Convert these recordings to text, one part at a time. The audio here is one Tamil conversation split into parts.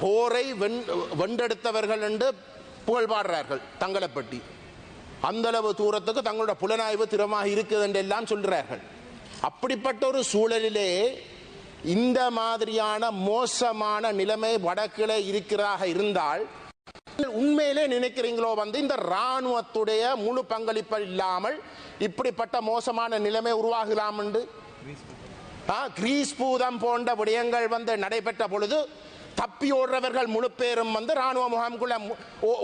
போரை வென்றெடுத்தவர்கள் என்று புகழ் பாடுறார்கள் தங்களை பற்றி. அந்த அளவு தூரத்துக்கு தங்களோட புலனாய்வு திறமாக இருக்குது என்று எல்லாம் சொல்கிறார்கள். அப்படிப்பட்ட ஒரு சூழலிலே இந்த மாதிரியான மோசமான நிலைமை வடக்கிலே இருக்கிறதாக இருந்தால் உண்மையிலே நினைக்கிறீங்களோ இந்த இராணுவத்துடைய முழு பங்களிப்பு இல்லாமல் இப்படிப்பட்ட மோசமான நிலைமை உருவாகலாம் என்று? கிரீஸ் பூதம் போன்ற விடயங்கள் நடைபெற்ற பொழுது தப்பி ஓடுறவர்கள் முழு பேரும் இராணுவ முகாமுக்குள்ள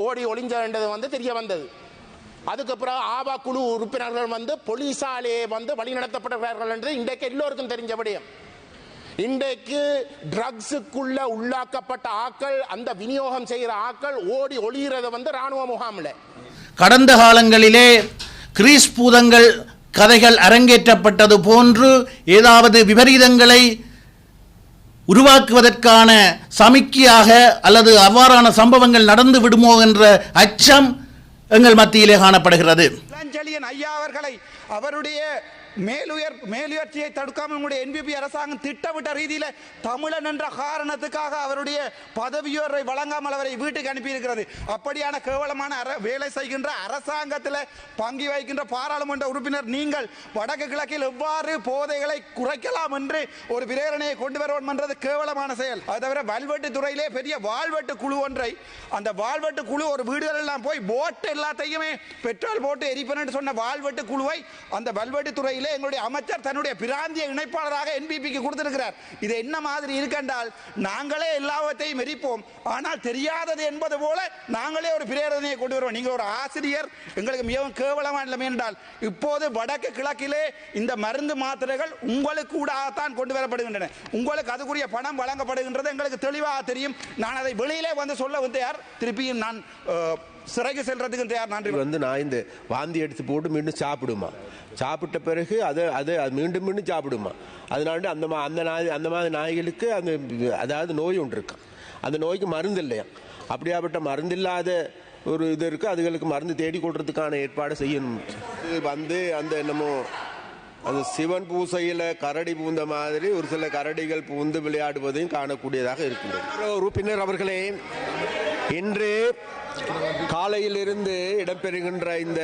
ஓடி ஒளிஞ்சது தெரிய வந்தது. அதுக்கு பிறகு ஆபா குழு உறுப்பினர்கள் போலீசாலே வழி நடத்தப்பட்டார்கள் என்று இன்றைக்கு எல்லோருக்கும் தெரிஞ்ச விடயம். இன்றைக்கு ட்ரக்ஸுக்குள்ள உள்ளாக்கப்பட்ட ஆக்கள், அந்த விநியோகம் செய்கிற ஆக்கள் ஓடி ஒளிகிறது இராணுவ முகாமில். கடந்த காலங்களிலே கிரீஸ் பூதங்கள் கதைகள் அரங்கேற்றப்பட்டது போன்று ஏதாவது விபரீதங்களை உருவாக்குவதற்கான சமிக்கையாக அல்லது அவ்வாறான சம்பவங்கள் நடந்து விடுமோ என்ற அச்சம் எங்கள் மத்தியிலே காணப்படுகிறது. ஐயா அவர்களை அவருடைய மேலுயர்ச்சியை தடுக்காமல் உங்களுடைய NPP அரசாங்கம் திட்டமிட்ட ரீதியில் தமிழன் என்ற காரணத்துக்காக அவருடைய பதவியோரை வழங்காமல் அவரை வீட்டுக்கு அனுப்பியிருக்கிறது. அப்படியான கேவலமான வேலை செய்கின்ற அரசாங்கத்தில் பங்கி வைக்கின்ற பாராளுமன்ற உறுப்பினர் நீங்கள் வடக்கு கிழக்கில் எவ்வாறு போதைகளை குறைக்கலாம் என்று ஒரு பிரேரணையை கொண்டு வருவோம் என்றது கேவலமான செயல். அது தவிர வல்வெட்டு துறையிலே பெரிய வாழ்வெட்டு குழு ஒன்றை, அந்த வாழ்வெட்டு குழு ஒரு வீடுகள் எல்லாம் போய் போட்டு எல்லாத்தையுமே பெட்ரோல் போட்டு எரிப்பேன் சொன்ன வாழ்வெட்டு குழுவை அந்த வல்வெட்டு துறையில் எங்களுடைய அமைச்சர் தன்னுடைய பிராந்திய இணைப்பாளராக NPPக்கு கொடுத்திருக்கிறார். இது என்ன மாதிரி இருக்கின்றால் நாங்களே எல்லாவற்றையும் எரிப்போம், ஆனால் தெரியாதது என்பது போல நாங்களே ஒரு பிரேரணையை கொண்டு வருவோம். நீங்கள் ஒரு ஆசிரியர், எங்களுக்கு மிகவும் கேவலமான நிலைமை என்றால் இப்போது வடக்கு கிழக்கிலே இந்த மருந்து மாத்திரைகள் உங்களுக்கு கூடத்தான் கொண்டு வரப்படுகின்றன. உங்களுக்கு அதுக்குரிய பணம் வழங்கப்படுகின்றது எங்களுக்கு தெளிவாக தெரியும். நான் அதை வெளியிலே சொல்ல யார் திருப்பியும் நான் சிறைக்கு செல்றதுக்கு தயார். நன்றி. நான் இந்த வாந்தி எடுத்து போட்டு மீண்டும் சாப்பிடுமா, சாப்பிட்ட பிறகு அது மீண்டும் மீண்டும் சாப்பிடுமா. அதனால அந்த மாதிரி நாய்களுக்கு அதாவது நோய் ஒன்று இருக்கு. அந்த நோய்க்கு மருந்து இல்லையா. அப்படியாப்பட்ட மருந்து இல்லாத ஒரு இது இருக்கு. அதுகளுக்கு மருந்து தேடி கொடுறதுக்கான ஏற்பாடு செய்யணும். அந்த என்னமோ அந்த சிவன் பூசையில் கரடி பூந்த மாதிரி ஒரு சில கரடிகள் பூந்து விளையாடுவதையும் காணக்கூடியதாக இருக்கின்றது. உறுப்பினர் அவர்களே, இன்று காலையிலிருந்து இடம்பெறுகின்ற இந்த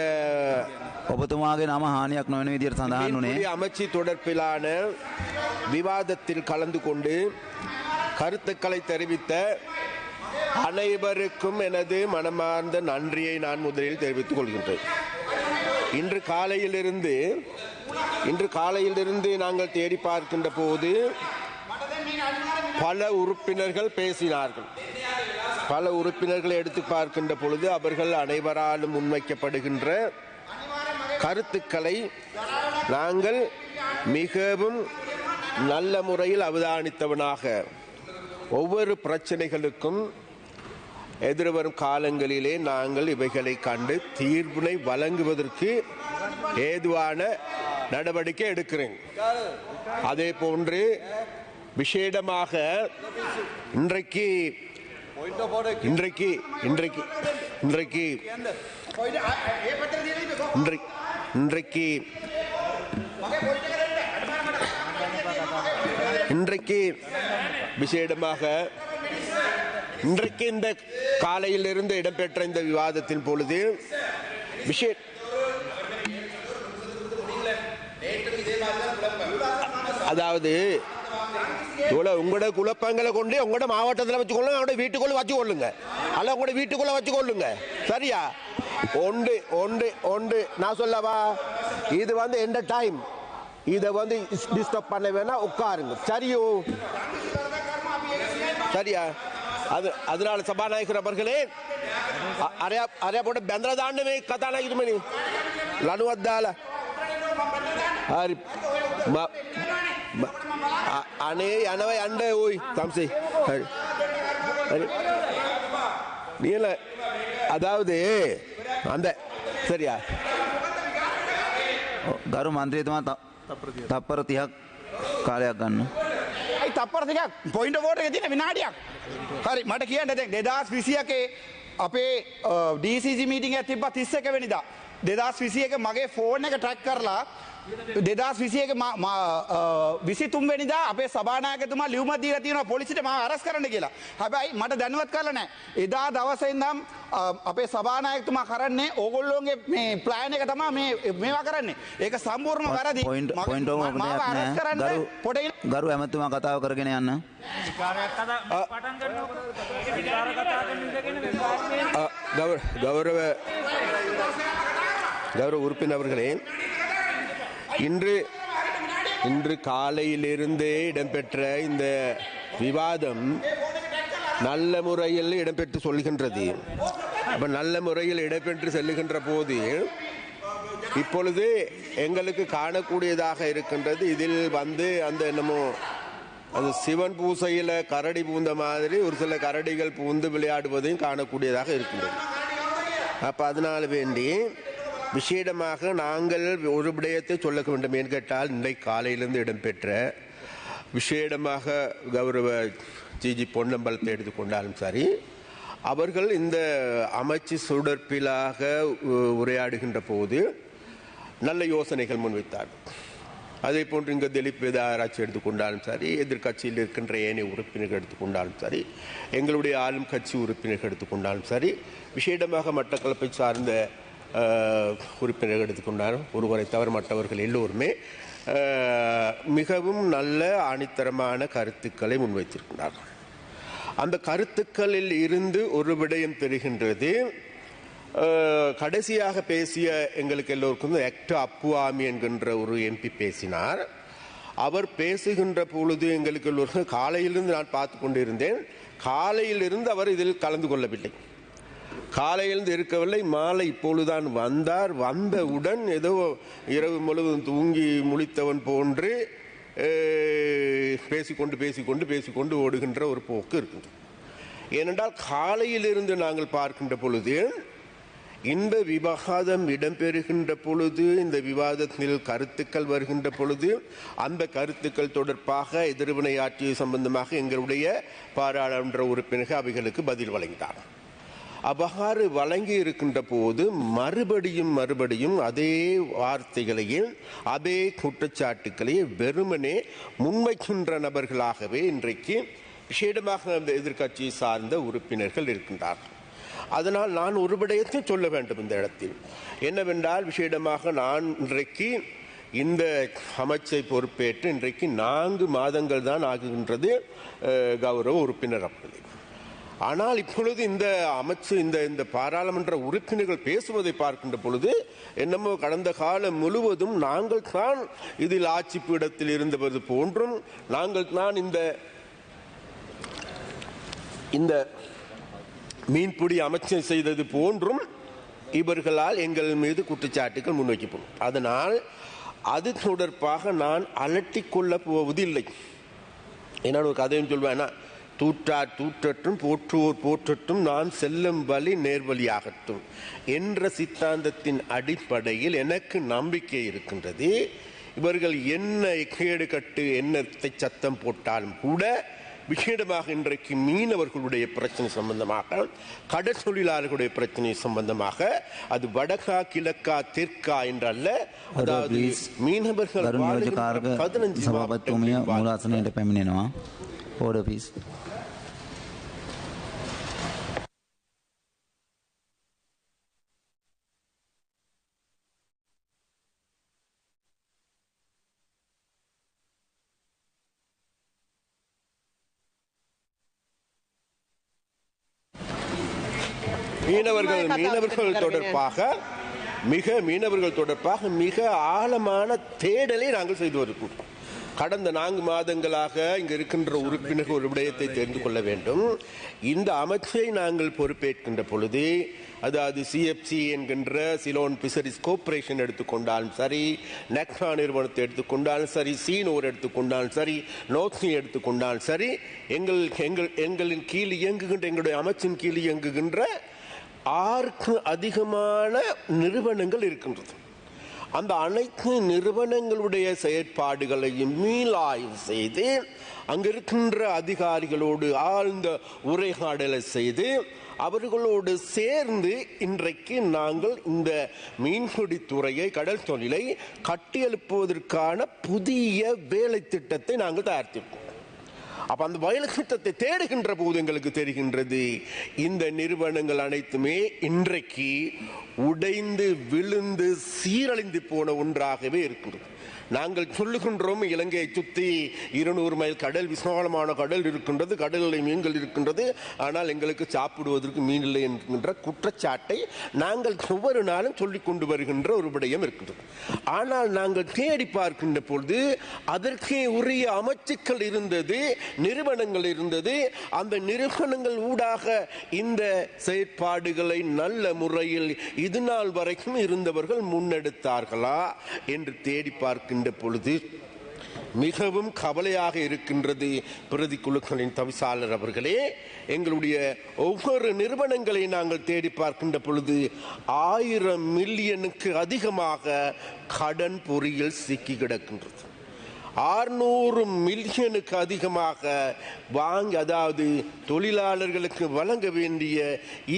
அமைச்சு தொடர்பிலான விவாதத்தில் கலந்து கொண்டு கருத்துக்களை தெரிவித்த அனைவருக்கும் எனது மனமார்ந்த நன்றியை நான் முதலில் தெரிவித்துக் கொள்கின்றேன். இன்று காலையிலிருந்து நாங்கள் தேடி பார்க்கின்ற போது பல உறுப்பினர்கள் பேசினார்கள். பல உறுப்பினர்களை எடுத்து பார்க்கின்ற பொழுது அவர்கள் அனைவராலும் முன்வைக்கப்படுகின்ற கருத்துக்களை நாங்கள் மிகவும் நல்ல முறையில் அவதானித்தவனாக ஒவ்வொரு பிரச்சனைகளுக்கும் எதிர்வரும் காலங்களிலே நாங்கள் இவைகளை கண்டு தீர்வினை வழங்குவதற்கு ஏதுவான நடவடிக்கை எடுக்கிறேன். அதே போன்று விசேடமாக இன்றைக்கு விசேடமாக இன்றைக்கு இந்த காலையிலிருந்து இடம்பெற்ற இந்த விவாதத்தின் பொழுது அதாவது உங்களோட குழப்பங்களை கொண்டு உங்களோட மாவட்டத்தில் வச்சுக்கொள்ளுங்க, அவங்களோட வீட்டுக்குள்ள வச்சு கொள்ளுங்க, அல்ல உங்களோட வீட்டுக்குள்ள வச்சு கொள்ளுங்க. சரியா? ஒன்று நான் சொல்லவா, இது எந்த டைம் இதை டிஸ்டர்ப் பண்ண வேணா, உட்காருங்க. சரியோ? சரியா? அதனால சபாநாயகர் அவர்களே, අරයා පොඩ බැඳලා දාන්න මේ කතානායකතුමනි. ලණුවක් දාලා. හරි. අනේ යනවා යන්න ඕයි තම්සේ. හරි. හරි. நீல அதாவது அந்த சரியா ගරු මන්ත්‍රීතුමා තප්පර 30ක් කාලයක් ගන්න. අයි තප්පර 30ක් පොයින්ට් ඔෆ් ඕඩර් එකේ තියෙන විනාඩියක්. හරි මට කියන්න දැන් 2021 අපේ DCG මීටින් එක තිබ්බා 31 වෙනිදා. 2021 මගේ ෆෝන් එක ට්‍රැක් කරලා දෙදස් විසියක විසිතුන්වෙනිදා අපේ සභානායකතුමා ලියුමක් දීලා තියෙනවා පොලිසියට මාව අරස් කරන්න කියලා. හැබැයි මට දැනුවත් කරලා නැහැ. එදා දවසේ ඉඳන් අපේ සභානායකතුමා කරන්නේ ඕගොල්ලෝගේ මේ ප්ලෑන් එක තමයි මේවා කරන්නේ. ඒක සම්පූර්ණම වැරදි. මාව අරස් කරන්න පොඩේ ගරු ඇමතුමා කතාව කරගෙන යන්න. கௌரவ உறுப்பினர் அவர்களே, இன்று காலையிலிருந்தே இடம்பெற்ற இந்த விவாதம் நல்ல முறையில் இடம்பெற்று சொல்கின்றது. அப்ப நல்ல முறையில் இடம்பெற்று செல்லுகின்ற போது இப்பொழுது எங்களுக்கு காணக்கூடியதாக இருக்கின்றது, இதில் அந்த என்னமோ அந்த சிவன் பூசையில் கரடி பூந்த மாதிரி ஒரு சில கரடிகள் பூந்து விளையாடுவதையும் காணக்கூடியதாக இருக்கின்றது. அப்போ அதனால் வேண்டி விசேடமாக நாங்கள் ஒரு விடயத்தை சொல்ல வேண்டும். ஏன் கேட்டால் இன்றைக்கு காலையிலிருந்து இடம்பெற்ற விசேடமாக கௌரவ ஜிஜி பொன்னம்பலத்தை எடுத்துக்கொண்டாலும் சரி, அவர்கள் இந்த அமைச்சு சுடற்பிலாக உரையாடுகின்ற போது நல்ல யோசனைகள் முன்வைத்தார்கள். அதே போன்று இங்கே திலீப் வேதாராய்ச்சி எடுத்துக்கொண்டாலும் சரி, எதிர்கட்சியில் இருக்கின்ற ஏனைய உறுப்பினர்கள் எடுத்துக்கொண்டாலும் சரி, எங்களுடைய ஆளும் கட்சி உறுப்பினர்கள் எடுத்துக்கொண்டாலும் சரி, விசேடமாக மட்டக்களப்பை சார்ந்த உறுப்பினர்கள் எடுத்துக்கொண்டாலும் ஒருவரை தவிர மற்றவர்கள் எல்லோருமே மிகவும் நல்ல ஆணித்தரமான கருத்துக்களை முன்வைத்திருக்கிறார்கள். அந்த கருத்துக்களில் இருந்து ஒரு விடயம் தெரிகின்றது. கடைசியாக பேசிய எங்களுக்கு எல்லோருக்கும் ஆக்டர் அப்புவாமி என்கின்ற ஒரு எம்பி பேசினார். அவர் பேசுகின்ற பொழுது எங்களுக்கு எல்லோருக்கும் காலையிலிருந்து நான் பார்த்து கொண்டிருந்தேன். காலையிலிருந்து அவர் இதில் கலந்து கொள்ளவில்லை. காலையிலிருந்து இருக்கவில்லை. மாலை இப்பொழுதுதான் வந்தார். வந்தவுடன் ஏதோ இரவு முழுவதும் தூங்கி முழித்தவன் போன்று பேசிக்கொண்டு ஓடுகின்ற ஒரு போக்கு இருக்கின்றது. ஏனென்றால் காலையிலிருந்து நாங்கள் பார்க்கின்ற பொழுது இந்த விவாதம் இடம்பெறுகின்ற பொழுது, இந்த விவாதத்தில் கருத்துக்கள் வருகின்ற பொழுது, அந்த கருத்துக்கள் தொடர்பாக எதிர்வினையாற்றிய சம்பந்தமாக எங்களுடைய பாராளுமன்ற உறுப்பினர்கள் அவைகளுக்கு பதில் வழங்கினார். அவ்வாறு வழங்கி இருக்கின்ற போது மறுபடியும் அதே வார்த்தைகளையும் அதே குற்றச்சாட்டுக்களையும் வெறுமனே முன்வைக்கின்ற நபர்களாகவே இன்றைக்கு விசேடமாக அந்த எதிர்கட்சியை சார்ந்த உறுப்பினர்கள் இருக்கின்றார்கள். அதனால் நான் ஒரு விடயத்தை சொல்ல வேண்டும் இந்த இடத்தில். என்னவென்றால், விசேடமாக நான் இன்றைக்கு இந்த அமைச்சை பொறுப்பேற்று இன்றைக்கு 4 மாதங்கள் தான் ஆகுகின்றது கௌரவ உறுப்பினர் அவர்களே. ஆனால் இப்பொழுது இந்த அமைச்சு இந்த பாராளுமன்ற உறுப்பினர்கள் பேசுவதை பார்க்கின்ற பொழுது என்னமோ கடந்த காலம் முழுவதும் நாங்கள் தான் இதில் ஆட்சி பீடத்தில் இருந்தது போன்றும், நாங்கள் தான் இந்த மீன்பிடி அமைச்சர் செய்தது போன்றும் இவர்களால் எங்கள் மீது குற்றச்சாட்டுகள் முன்வைக்கப்படும். அதனால் அது தொடர்பாக நான் அலட்டிக் கொள்ளப் போவதில்லை. என்ன ஒரு கதையும் சொல்வேன், தூற்றார் தூற்றட்டும் போற்றுவோர் போற்றட்டும் நான் செல்லும் வழி நேர்வழியாகட்டும் என்ற சித்தாந்தத்தின் அடிப்படையில் எனக்கு நம்பிக்கை இருக்கின்றது. இவர்கள் என்ன கேடு கட்டு என்னத்தை சத்தம் போட்டாலும் கூட விசேடமாக இன்றைக்கு மீனவர்களுடைய பிரச்சனை சம்பந்தமாக, கடல் தொழிலாளர்களுடைய பிரச்சனை சம்பந்தமாக, அது வடக்கா கிழக்கா தெற்கா என்றல்ல, அதாவது மீனவர்கள் 15 சபாபதிතුමිය මූලාසනයට පැමිණෙනවා. Order please. மீனவர்கள் தொடர்பாக மிக ஆழமான தேடலை நாங்கள் செய்து வருகிறோம். கடந்த 4 மாதங்களாக இங்கு இருக்கின்ற உறுப்பினர்கள் ஒரு விடயத்தை தெரிந்து கொள்ள வேண்டும். இந்த அமைச்சை நாங்கள் பொறுப்பேற்கின்ற பொழுது, அதாவது சிஎஃப்சி என்கின்ற சிலோன் பிஷரிஸ் கோர்பரேஷன் எடுத்துக்கொண்டாலும் சரி, நெக்னா நிறுவனத்தை எடுத்துக்கொண்டாலும் சரி, சீனோர் எடுத்துக்கொண்டாலும் சரி, நோத்னி எடுத்துக்கொண்டாலும் சரி, எங்களின் கீழ் இயங்குகின்ற, எங்களுடைய அமைச்சின் கீழ் இயங்குகின்ற 6க்கு அதிகமான நிறுவனங்கள் இருக்கின்றது. அந்த அனைத்து நிறுவனங்களுடைய செயற்பாடுகளையும் மீளாய்வு செய்து அங்கிருக்கின்ற அதிகாரிகளோடு ஆழ்ந்த உரையாடலை செய்து அவர்களோடு சேர்ந்து இன்றைக்கு நாங்கள் இந்த மீன்பிடித்துறையை கடல் தொழிலை கட்டியெழுப்புவதற்கான புதிய வேலை திட்டத்தை நாங்கள் தயாரித்திருக்கோம். அப்ப அந்த வேலை திட்டத்தை தேடுகின்ற போது எங்களுக்கு தெரிகின்றது இந்த நிறுவனங்கள் அனைத்துமே இன்றைக்கு உடைந்து விழுந்து சீரழிந்து போன ஒன்றாகவே இருக்கின்றது. நாங்கள் சொல்லுகின்றோம் இலங்கையை சுற்றி 200 மைல் கடல், விசாலமான கடல் இருக்கின்றது, கடலில் மீன்கள் இருக்கின்றது, ஆனால் எங்களுக்கு சாப்பிடுவதற்கு மீன் இல்லை என்கின்ற குற்றச்சாட்டை நாங்கள் ஒவ்வொரு நாளும் சொல்லிக் கொண்டு வருகின்ற ஒரு விடயம் இருக்கின்றது. ஆனால் நாங்கள் தேடி பார்க்கின்ற பொழுது அதற்கே உரிய அமைச்சுக்கள் இருந்தது, நிறுவனங்கள் இருந்தது. அந்த நிறுவனங்கள் ஊடாக இந்த செயற்பாடுகளை நல்ல முறையில் இது நாள் வரைக்கும் இருந்தவர்கள் முன்னெடுத்தார்களா என்று தேடி பார்க்கின்ற பொழுது மிகவும் கவலையாக இருக்கின்றது. பிரதி குழுக்களின் தவிசாளர் அவர்களே, எங்களுடைய ஒவ்வொரு நிறுவனங்களை நாங்கள் தேடி பார்க்கின்ற பொழுது 1000 மில்லியனுக்கு அதிகமாக கடன் பொறியில் சிக்கி கிடக்கின்றது. 600 மில்லியனுக்கு அதிகமாக வாங்கி, அதாவது தொழிலாளர்களுக்கு வழங்க வேண்டிய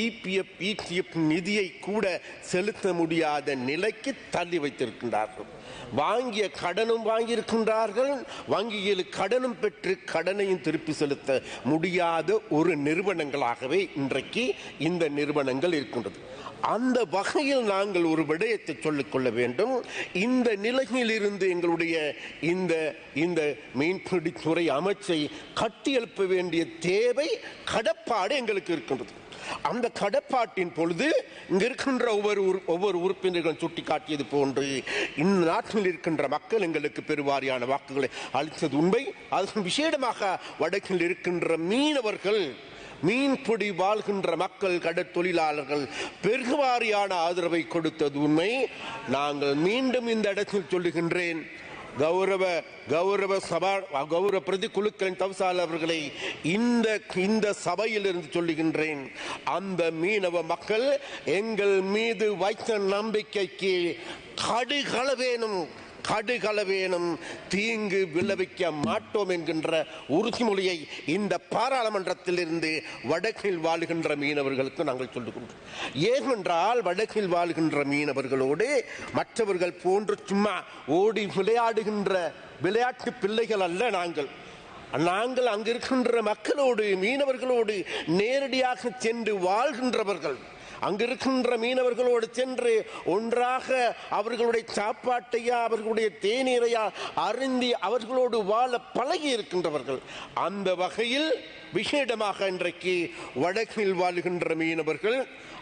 இபிஎஃப் பிடிஎஃப் நிதியை கூட செலுத்த முடியாத நிலைக்கு தள்ளி வைத்திருக்கின்றார்கள். வாங்கிய கடனும் வாங்கியிருக்கின்றார்கள், வங்கியில் கடனும் பெற்று கடனையும் திருப்பி செலுத்த முடியாத ஒரு நிறுவனங்களாகவே இன்றைக்கு இந்த நிறுவனங்கள் இருக்கின்றது. அந்த வகையில் நாங்கள் ஒரு விடயத்தை சொல்லிக்கொள்ள வேண்டும். இந்த நிலையில் இருந்து எங்களுடைய இந்த மீன்பிடித்துறை அமைச்சை கட்டியெழுப்ப வேண்டிய தேவை, கடப்பாடு எங்களுக்கு இருக்கின்றது. அந்த கடப்பாட்டின் பொழுது இங்க இருக்கின்ற ஒவ்வொரு உறுப்பினர்களும் சுட்டிக்காட்டியது போன்று இந்த நாட்டில் இருக்கின்ற மக்கள் எங்களுக்கு பெருவாரியான வாக்குகளை அளித்தது உண்மை. அதன் விசேடமாக வடக்கில் இருக்கின்ற மீனவர்கள், மீன்பிடி வாழ்கின்ற மக்கள், கடற்தொழிலாளர்கள் பெருவாரியான ஆதரவை கொடுத்தது உண்மை. நாங்கள் மீண்டும் இந்த இடத்தில் சொல்லுகின்றேன், கௌரவ பிரதி குழுக்களின் தவிசாளர் அவர்களை இந்த சபையில் இருந்து சொல்லுகின்றேன், அந்த மீனவ மக்கள் எங்கள் மீது வைத்த நம்பிக்கைக்கு கடுகளவேனும் தீங்கு விளைவிக்க மாட்டோம் என்கின்ற உறுதிமொழியை இந்த பாராளுமன்றத்தில் இருந்து வடக்கில் வாழ்கின்ற மீனவர்களுக்கு நாங்கள் சொல்லுகின்றோம். ஏனென்றால் வடக்கில் வாழ்கின்ற மீனவர்களோடு மற்றவர்கள் போன்று சும்மா ஓடி விளையாடுகின்ற விளையாட்டு பிள்ளைகள் அல்ல. நாங்கள் அங்கிருக்கின்ற மக்களோடு, மீனவர்களோடு நேரடியாக சென்று வாழ்கின்றவர்கள். அங்கிருக்கின்ற மீனவர்களோடு சென்று ஒன்றாக அவர்களுடைய சாப்பாட்டையா, அவர்களுடைய தேநீரையா அருந்தி அவர்களோடு வாழ பழகி இருக்கின்றவர்கள். அந்த வகையில் விசேடமாக இன்றைக்கு வடக்கில் வாழ்கின்ற மீனவர்கள்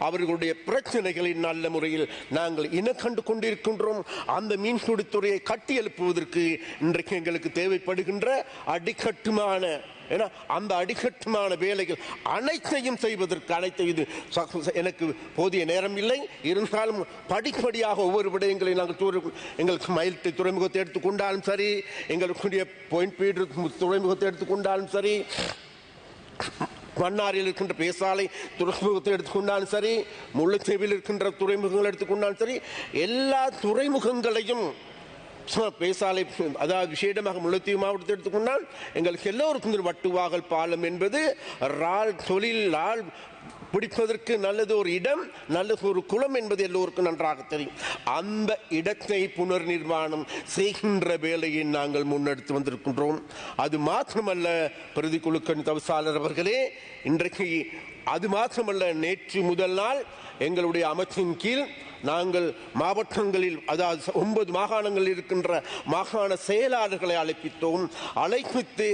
அவர்களுடைய பிரச்சனைகளை நல்ல முறையில் நாங்கள் இனக்கண்டு கொண்டிருக்கின்றோம். அந்த மீன்பிடித்துறையை கட்டி எழுப்புவதற்கு இன்றைக்கு எங்களுக்கு தேவைப்படுகின்ற அடிக்கட்டுமான அந்த அடிக்கட்டுமான வேலைகள் அனைத்தையும் செய்வதற்கு இது எனக்கு போதிய நேரம் இல்லை. இருந்தாலும் படிப்படியாக ஒவ்வொரு விடயங்களை நாங்கள் எங்களுக்கு மயில்ட்டு துறைமுகத்தை எடுத்துக்கொண்டாலும் சரி, எங்களுடைய பாயிண்ட் பீடு துறைமுகத்தை எடுத்துக்கொண்டாலும் சரி, மன்னாரில் இருக்கின்ற பேசாலை துறைமுகத்தை எடுத்துக்கொண்டாலும் சரி, முல்லைத்தீவில் இருக்கின்ற துறைமுகங்கள் எடுத்துக்கொண்டாலும் சரி, எல்லா துறைமுகங்களையும் பேசாலை, அதாவது விசேடமாக முல்லைத்தீவு மாவட்டத்தை எடுத்துக்கொண்டால் எங்களுக்கு எல்லோருக்கும் வட்டுவாகல் பாலம் என்பது தொழில் பிடிப்பதற்கு நல்லது ஒரு இடம், நல்லது ஒரு குளம் என்பது எல்லோருக்கும் நன்றாக தெரியும். அந்த இடத்தை புனர் நிர்மாணம் செய்கின்ற வேலையை நாங்கள் முன்னெடுத்து வந்திருக்கின்றோம். அது மாத்திரமல்ல பிரதி குழுக்களின் தவிசாளர் அவர்களே, இன்றைக்கு அது மாத்திரமல்ல, நேற்று முதல் நாள் எங்களுடைய அமைச்சின் கீழ் நாங்கள் மாவட்டங்களில், அதாவது 9 மாகாணங்களில் இருக்கின்ற மாகாண செயலாளர்களை அழைப்பித்து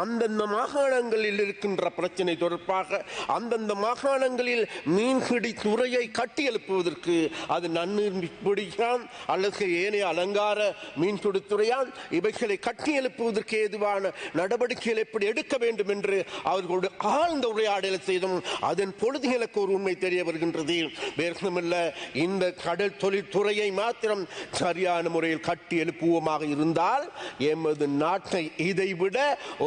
அந்தந்த மாகாணங்களில் இருக்கின்ற பிரச்சனை தொடர்பாக அந்தந்த மாகாணங்களில் மீன்பிடி துறையை கட்டி எழுப்புவதற்கு, அது நன்னீர்பிடியான் அல்லது ஏனைய அலங்கார மீன்பிடித்துறையான், இவைகளை கட்டி எழுப்புவதற்கு ஏதுவான நடவடிக்கைகள் எப்படி எடுக்க வேண்டும் என்று அவர்களோடு ஆழ்ந்த உரையாடலை செய்தோம். அதன் பொழுது எனக்கு ஒரு உண்மை தெரிய வருகின்றது. வேறுமில்ல, இந்த கடல் தொழில்துறையை மாத்திரம் சரியான முறையில் கட்டி எழுப்புவோமாக இருந்தால் எமது நாட்டை இதைவிட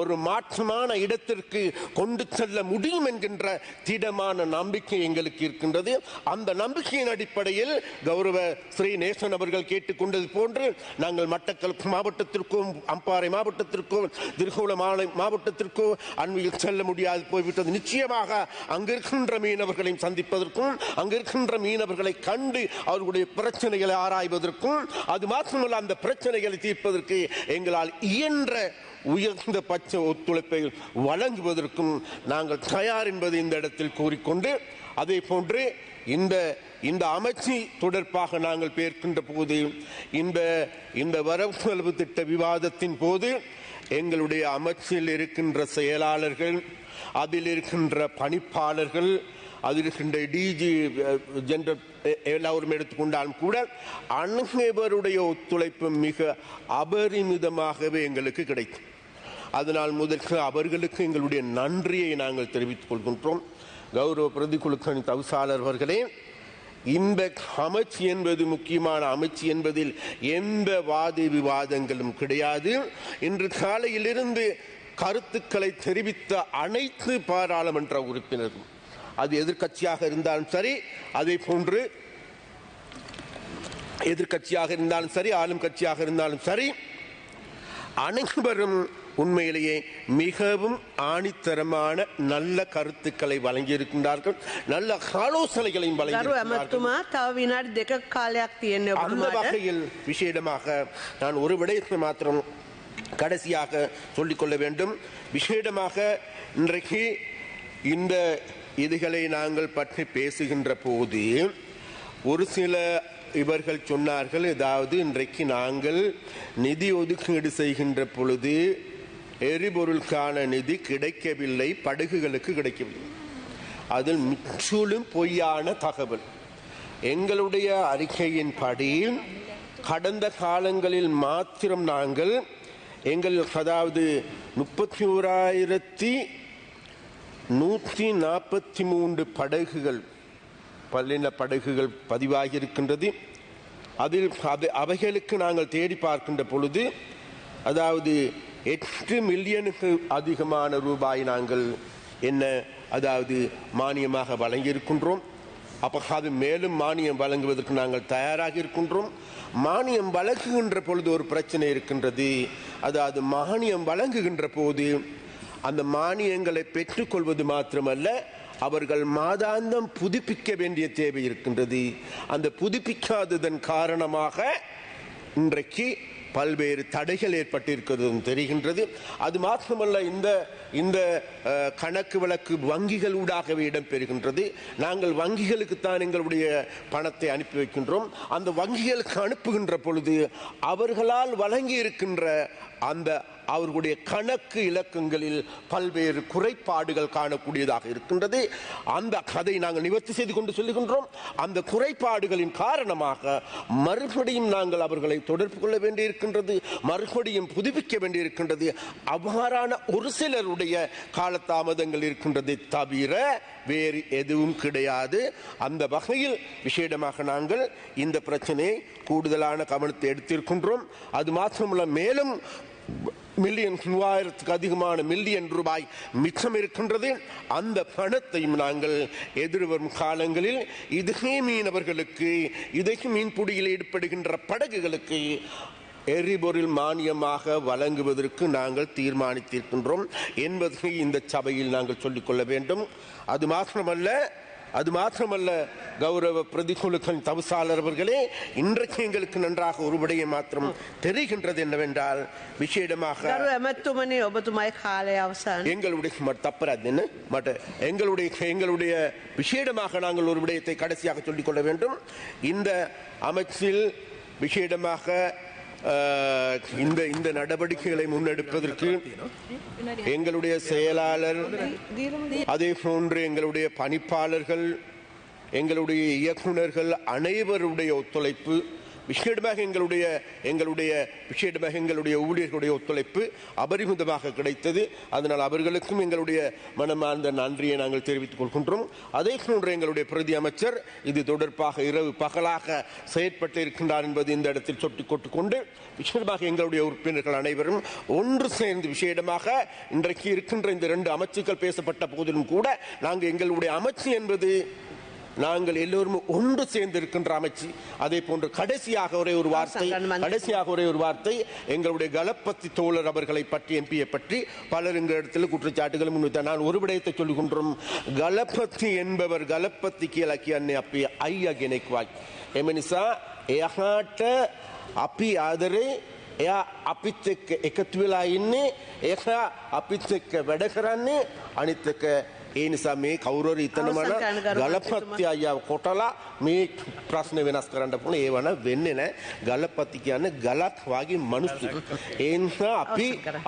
ஒரு மாற்றமான இடத்திற்கு கொண்டு செல்ல முடியும் என்கின்ற திடமான நம்பிக்கை எங்களுக்கு இருக்கின்றது. அந்த நம்பிக்கையின் அடிப்படையில் கௌரவ ஸ்ரீ நேசன் அவர்கள் கேட்டுக்கொண்டது போன்று நாங்கள் மட்டக்களப்பு மாவட்டத்திற்கும் அம்பாறை மாவட்டத்திற்கும் திருகோணமலை மாவட்டத்திற்கும் அண்மையில் செல்ல முடியாது போய்விட்டது. நிச்சயமாக அங்கிருக்கின்ற மீனவர்களையும் சந்திப்பதற்கும் அங்கிருக்கின்ற மீனவர்களை கண்டு அவர்களுடைய பிரச்சனைகளை ஆராய்வதற்கும் அது மாத்திரமல்ல அந்த பிரச்சனைகளை தீர்ப்பதற்கு எங்களால் இயன்ற உயர்ந்த பட்ச ஒத்துழைப்பை வழங்குவதற்கும் நாங்கள் தயார் என்பதை இந்த இடத்தில் கூறிக்கொண்டு அதே போன்று இந்த அமைச்சு தொடர்பாக நாங்கள் பேர்க்கின்ற போது இந்த வரவு செலவு திட்ட விவாதத்தின் போது எங்களுடைய அமைச்சில் இருக்கின்ற செயலாளர்கள் அதில் இருக்கின்ற பணிப்பாளர்கள் அதில் இருக்கின்ற டிஜி ஜெனரல் எல்லாரும் எடுத்துக்கொண்டாலும் கூட அனைவருடைய ஒத்துழைப்பு மிக அபரிமிதமாகவே எங்களுக்கு கிடைக்கும். அதனால் முதற்கு அவர்களுக்கு எங்களுடைய நன்றியை நாங்கள் தெரிவித்துக் கொள்கின்றோம். கௌரவ பிரதிக்குழுக்களின் தவிசாளர் அவர்களே, இந்த அமைச்சு என்பது முக்கியமான அமைச்சு என்பதில் எந்த வாத விவாதங்களும் கிடையாது. இன்று காலையிலிருந்து கருத்துக்களை தெரிவித்த அனைத்து பாராளுமன்ற உறுப்பினரும் அது எதிர்க்கட்சியாக இருந்தாலும் சரி, அதே போன்று எதிர்க்கட்சியாக இருந்தாலும் சரி, ஆளும் கட்சியாக இருந்தாலும் சரி, அனைவரும் உண்மையிலேயே மிகவும் ஆணித்தரமான நல்ல கருத்துக்களை வழங்கியிருக்கின்றார்கள், நல்ல ஆலோசனைகளையும் வழங்கியிருக்கிறார்கள். அந்த வகையில் விசேடமாக நான் ஒரு விடயத்தை மாத்திரம் கடைசியாக சொல்லிக்கொள்ள வேண்டும். விசேடமாக இன்றைக்கு இந்த இதுகளை நாங்கள் பற்றி பேசுகின்ற போது ஒரு சில இவர்கள் சொன்னார்கள், அதாவது இன்றைக்கு நாங்கள் நிதி ஒதுக்கீடு செய்கின்ற பொழுது எரிபொருளுக்கான நிதி கிடைக்கவில்லை, படகுகளுக்கு கிடைக்கவில்லை. அதில் முற்றிலும் பொய்யான தகவல். எங்களுடைய அறிக்கையின்படி கடந்த காலங்களில் மாத்திரம் நாங்கள் அதாவது 31,143 படகுகள் பல்லின படகுகள் பதிவாகி இருக்கின்றது. அதில் அவைகளுக்கு நாங்கள் தேடி பார்க்கின்ற பொழுது அதாவது 8 மில்லியனுக்கு அதிகமான ரூபாய் நாங்கள் அதாவது மானியமாக வழங்கியிருக்கின்றோம். அப்போ அது மேலும் மானியம் வழங்குவதற்கு நாங்கள் தயாராக இருக்கின்றோம். மானியம் வழங்குகின்ற பொழுது ஒரு பிரச்சனை இருக்கின்றது. அதாவது மானியம் வழங்குகின்ற போது அந்த மானியங்களை பெற்றுக்கொள்வது மாத்திரமல்ல, அவர்கள் மாதாந்தம் புதுப்பிக்க வேண்டிய தேவை இருக்கின்றது. அந்த புதுப்பிக்காததன் காரணமாக இன்றைக்கு பல்வேறு தடைகள் ஏற்பட்டிருக்கிறது தெரிகின்றது. அது மாத்திரமல்ல, இந்த கணக்கு வழக்கு வங்கிகள் ஊடாகவே இடம்பெறுகின்றது. நாங்கள் வங்கிகளுக்குத்தான் எங்களுடைய பணத்தை அனுப்பி வைக்கின்றோம். அந்த வங்கிகளுக்கு அனுப்புகின்ற பொழுது அவர்களால் வழங்கி இருக்கின்ற அந்த அவர்களுடைய கணக்கு இலக்கங்களில் பல்வேறு குறைபாடுகள் காணக்கூடியதாக இருக்கின்றது. அந்த கதை நாங்கள் நிவர்த்தி செய்து கொண்டு சொல்லுகின்றோம். அந்த குறைபாடுகளின் காரணமாக மறுபடியும் நாங்கள் அவர்களை தொடர்பு கொள்ள வேண்டியிருக்கின்றது, மறுபடியும் புதுப்பிக்க வேண்டியிருக்கின்றது. அவ்வாறான ஒரு சிலருடைய காலதாமதங்கள் இருக்கின்றதை தவிர வேறு எதுவும் கிடையாது. அந்த வகையில் விசேடமாக நாங்கள் இந்த பிரச்சனையை கூடுதலான கவனத்தை எடுத்திருக்கின்றோம். அது மாத்திரமல்ல, மேலும் மில்லியன் 3000க்கு அதிகமான மில்லியன் ரூபாய் மிச்சம் இருக்கின்றது. அந்த பணத்தையும் நாங்கள் எதிர்வரும் காலங்களில் இதே மீனவர்களுக்கு, இதே மீன்பிடியில் ஈடுபடுகின்ற படகுகளுக்கு எரிபொருள் மானியமாக வழங்குவதற்கு நாங்கள் தீர்மானித்திருக்கின்றோம் என்பதை இந்த சபையில் நாங்கள் சொல்லிக்கொள்ள வேண்டும். அது மாத்திரமல்ல கௌரவ பிரதிகுழுக்களின் தவிசாளர் அவர்களே, இன்றைக்கு எங்களுக்கு நன்றாக ஒரு விடயம் மாத்திரம் தெரிகின்றது என்னவென்றால், விசேடமாக எங்களுடைய விசேடமாக நாங்கள் ஒரு விடயத்தை கடைசியாக சொல்லிக்கொள்ள வேண்டும். இந்த அமைச்சில் விசேடமாக இந்த நடவடிக்கைகளை முன்னெடுப்பதற்கு எங்களுடைய செயலாளர், அதே போன்று எங்களுடைய பணிப்பாளர்கள், எங்களுடைய இயக்குநர்கள் அனைவருடைய ஒத்துழைப்பு விசேடமாக எங்களுடைய ஊழியர்களுடைய ஒத்துழைப்பு அபரிமிதமாக கிடைத்தது. அதனால் அவர்களுக்கும் எங்களுடைய மனமார்ந்த நன்றியை நாங்கள் தெரிவித்துக் கொள்கின்றோம். அதே போன்று எங்களுடைய பிரதி அமைச்சர் இது தொடர்பாக இரவு பகலாக செயற்பட்டு இருக்கின்றார் என்பது இந்த இடத்தில் சுட்டிக்கொட்டுக் கொண்டு விசேடமாக எங்களுடைய உறுப்பினர்கள் அனைவரும் ஒன்று சேர்ந்து விசேடமாக இன்றைக்கு இருக்கின்ற இந்த 2 அமைச்சுக்கள் பேசப்பட்ட போதிலும் கூட நாங்கள் எங்களுடைய அமைச்சு என்பது நாங்கள் எல்லோரும் ஒன்று சேர்ந்து இருக்கின்ற அமைச்சு. அதே போன்று கடைசியாக ஒரே ஒரு வார்த்தை எங்களுடைய கலப்பத்தி தோழர் அவர்களை பற்றி எம்பியை பற்றி பலர் எங்களிடத்தில் குற்றச்சாட்டுகள் முன்வைத்தார். நான் ஒரு விடயத்தை சொல்லுகின்றோம். கலப்பத்தி என்பவர் கலப்பத்தி කියලකියන්නේ අපි අයියා කෙනෙක්වත්. එම නිසා එයාට අපි ආදරේ එයා අපිත් එක්ක එකතු වෙලා ඉන්නේ එයා අපිත් එක්ක වැඩ කරන්නේ අනිත් එක ඒ නිසා මේ කවුරුහරි හිතනවනම් ගලපති අයියාව කොටලා මේ ප්‍රශ්න වෙනස් කරන්න පුළුවන්. ඒ වන වෙන්නේ නැහැ. ගලපති කියන්නේ ගලක් වගේ මිනිස්සු. ඒ නිසා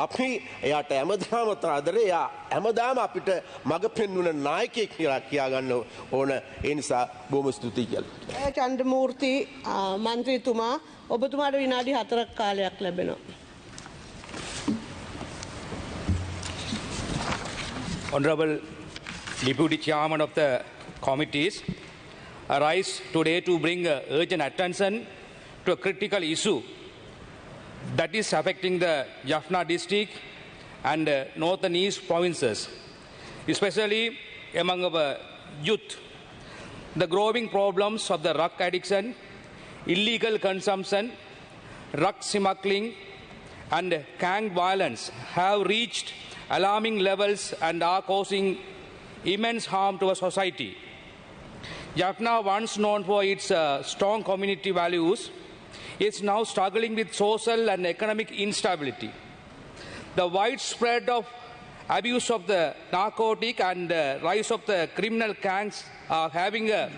අපි එයාට හැමදාම ආදරේ. එයා හැමදාම අපිට මඟ පෙන්වන නායකයෙක් කියලා කියා ගන්න ඕන. ඒ නිසා බොහොම ස්තුතියි කියලා. චන්ද්‍රමූර්ති මන්ත්‍රීතුමා ඔබතුමාට විනාඩි 4ක් කාලයක් ලැබෙනවා. Honorable Deputy Chairman of the committees, I rise today to bring urgent attention to a critical issue that is affecting the Jaffna district and north and east provinces, especially among our youth. The growing problems of the drug addiction, illegal consumption, drug smuggling and gang violence have reached alarming levels and are causing immense harm to our society. Jaffna, once known for its strong community values, is now struggling with social and economic instability. The widespread of abuse of the narcotic and rise of the criminal gangs are having a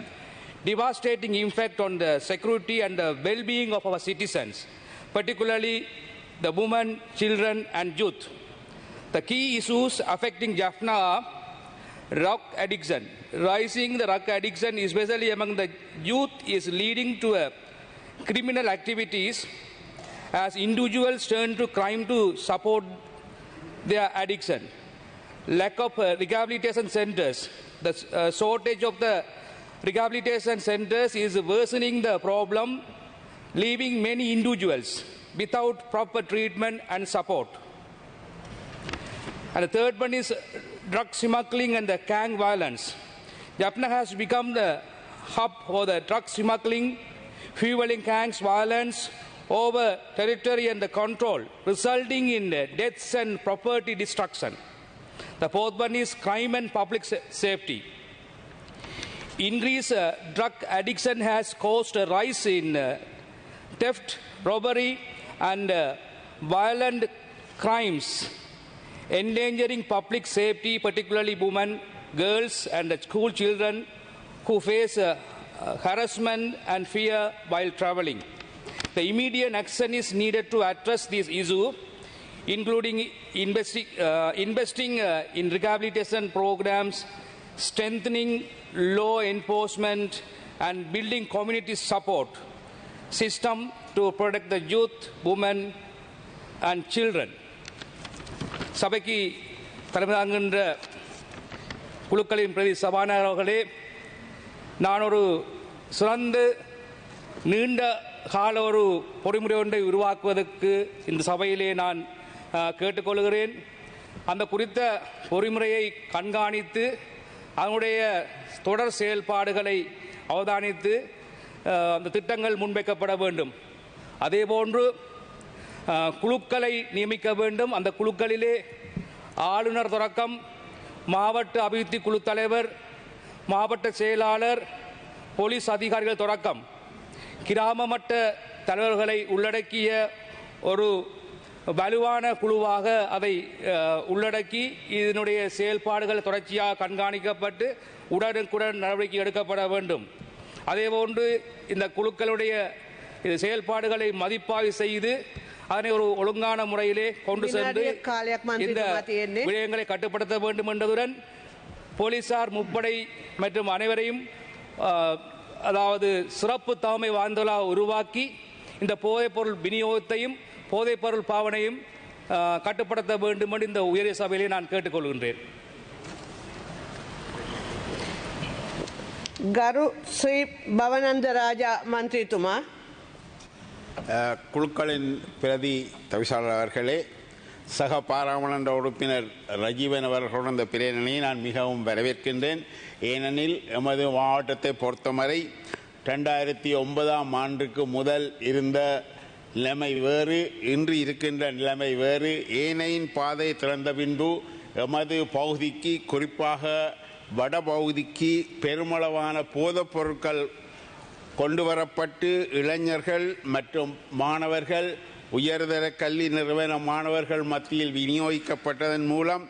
devastating effect on the security and the well-being of our citizens, particularly the women, children and youth. The key issues affecting Jaffna are drug addiction. Rising the drug addiction, especially among the youth, is leading to criminal activities as individuals turn to crime to support their addiction. Lack of rehabilitation centers. The shortage of the rehabilitation centers is worsening the problem, leaving many individuals without proper treatment and support. And the third one is drug smuggling and the gang violence. Jaffna has become the hub for the drug smuggling, fueling gangs violence over territory and the control, resulting in deaths and property destruction. The fourth one is crime and public safety. Increased drug addiction has caused a rise in theft, robbery and violent crimes, endangering public safety, particularly women, girls and school children who face harassment and fear while traveling. The immediate action is needed to address this issue, including investing in rehabilitation programs, strengthening law enforcement and building community support system to protect the youth, women and children. சபைக்கு தலைமை தாங்குகின்ற குழுக்களின் பிரதி சபாநாயகர் அவர்களே, நான் ஒரு சிறந்த நீண்ட கால ஒரு பொறிமுறை ஒன்றை உருவாக்குவதற்கு இந்த சபையிலே நான் கேட்டுக்கொள்கிறேன். அந்த குறித்த பொறிமுறையை கண்காணித்து அதனுடைய தொடர் செயல்பாடுகளை அவதானித்து அந்த திட்டங்கள் முன்வைக்கப்பட வேண்டும். அதேபோன்று குழுக்களை நியமிக்க வேண்டும். அந்த குழுக்களிலே ஆளுநர் தொடக்கம் மாவட்ட அபிவிருத்தி குழு தலைவர், மாவட்ட செயலாளர், போலீஸ் அதிகாரிகள் தொடக்கம் கிராம மட்ட தலைவர்களை உள்ளடக்கிய ஒரு வலுவான குழுவாக அதை உள்ளடக்கி இதனுடைய செயல்பாடுகள் தொடர்ச்சியாக கண்காணிக்கப்பட்டு உடனுக்குடன் நடவடிக்கை எடுக்கப்பட வேண்டும். அதேபோன்று இந்த குழுக்களுடைய செயல்பாடுகளை மதிப்பாய்வு செய்து அதனை ஒரு ஒழுங்கான முறையிலே கொண்டு சென்று இந்த விடயங்களை கட்டுப்படுத்த வேண்டும் என்பதுடன் போலீசார், முப்படை மற்றும் அனைவரையும் அதாவது சிறப்பு தலைமை வாய்ந்தவர்களாக உருவாக்கி இந்த போதைப்பொருள் விநியோகத்தையும் போதைப்பொருள் பாவனையும் கட்டுப்படுத்த வேண்டும் என்று இந்த உயரிய சபையிலே நான் கேட்டுக்கொள்கின்றேன். ගරු ශ්‍රී භවනන්ද රාජා මන්ත්‍රීතුමා குழுக்களின் பிரதி தவிசாளர் அவர்களே, சக பாராளுமன்ற உறுப்பினர் ரஜீவன் அவர்களுடன் இந்த பிரேரணையை நான் மிகவும் வரவேற்கின்றேன். ஏனெனில் எமது மாவட்டத்தை பொறுத்தவரை 2009ஆம் ஆண்டுக்கு முதல் இருந்த நிலைமை வேறு, இன்று இருக்கின்ற நிலைமை வேறு. ஏனையின் பாதை திறந்த பின்பு எமது பகுதிக்கு, குறிப்பாக வடபகுதிக்கு பெருமளவான போதைப் பொருட்கள் கொண்டு வரப்பட்டு இளைஞர்கள் மற்றும் மாணவர்கள், உயர்தர கல்வி நிறுவன மாணவர்கள் மத்தியில் விநியோகிக்கப்பட்டதன் மூலம்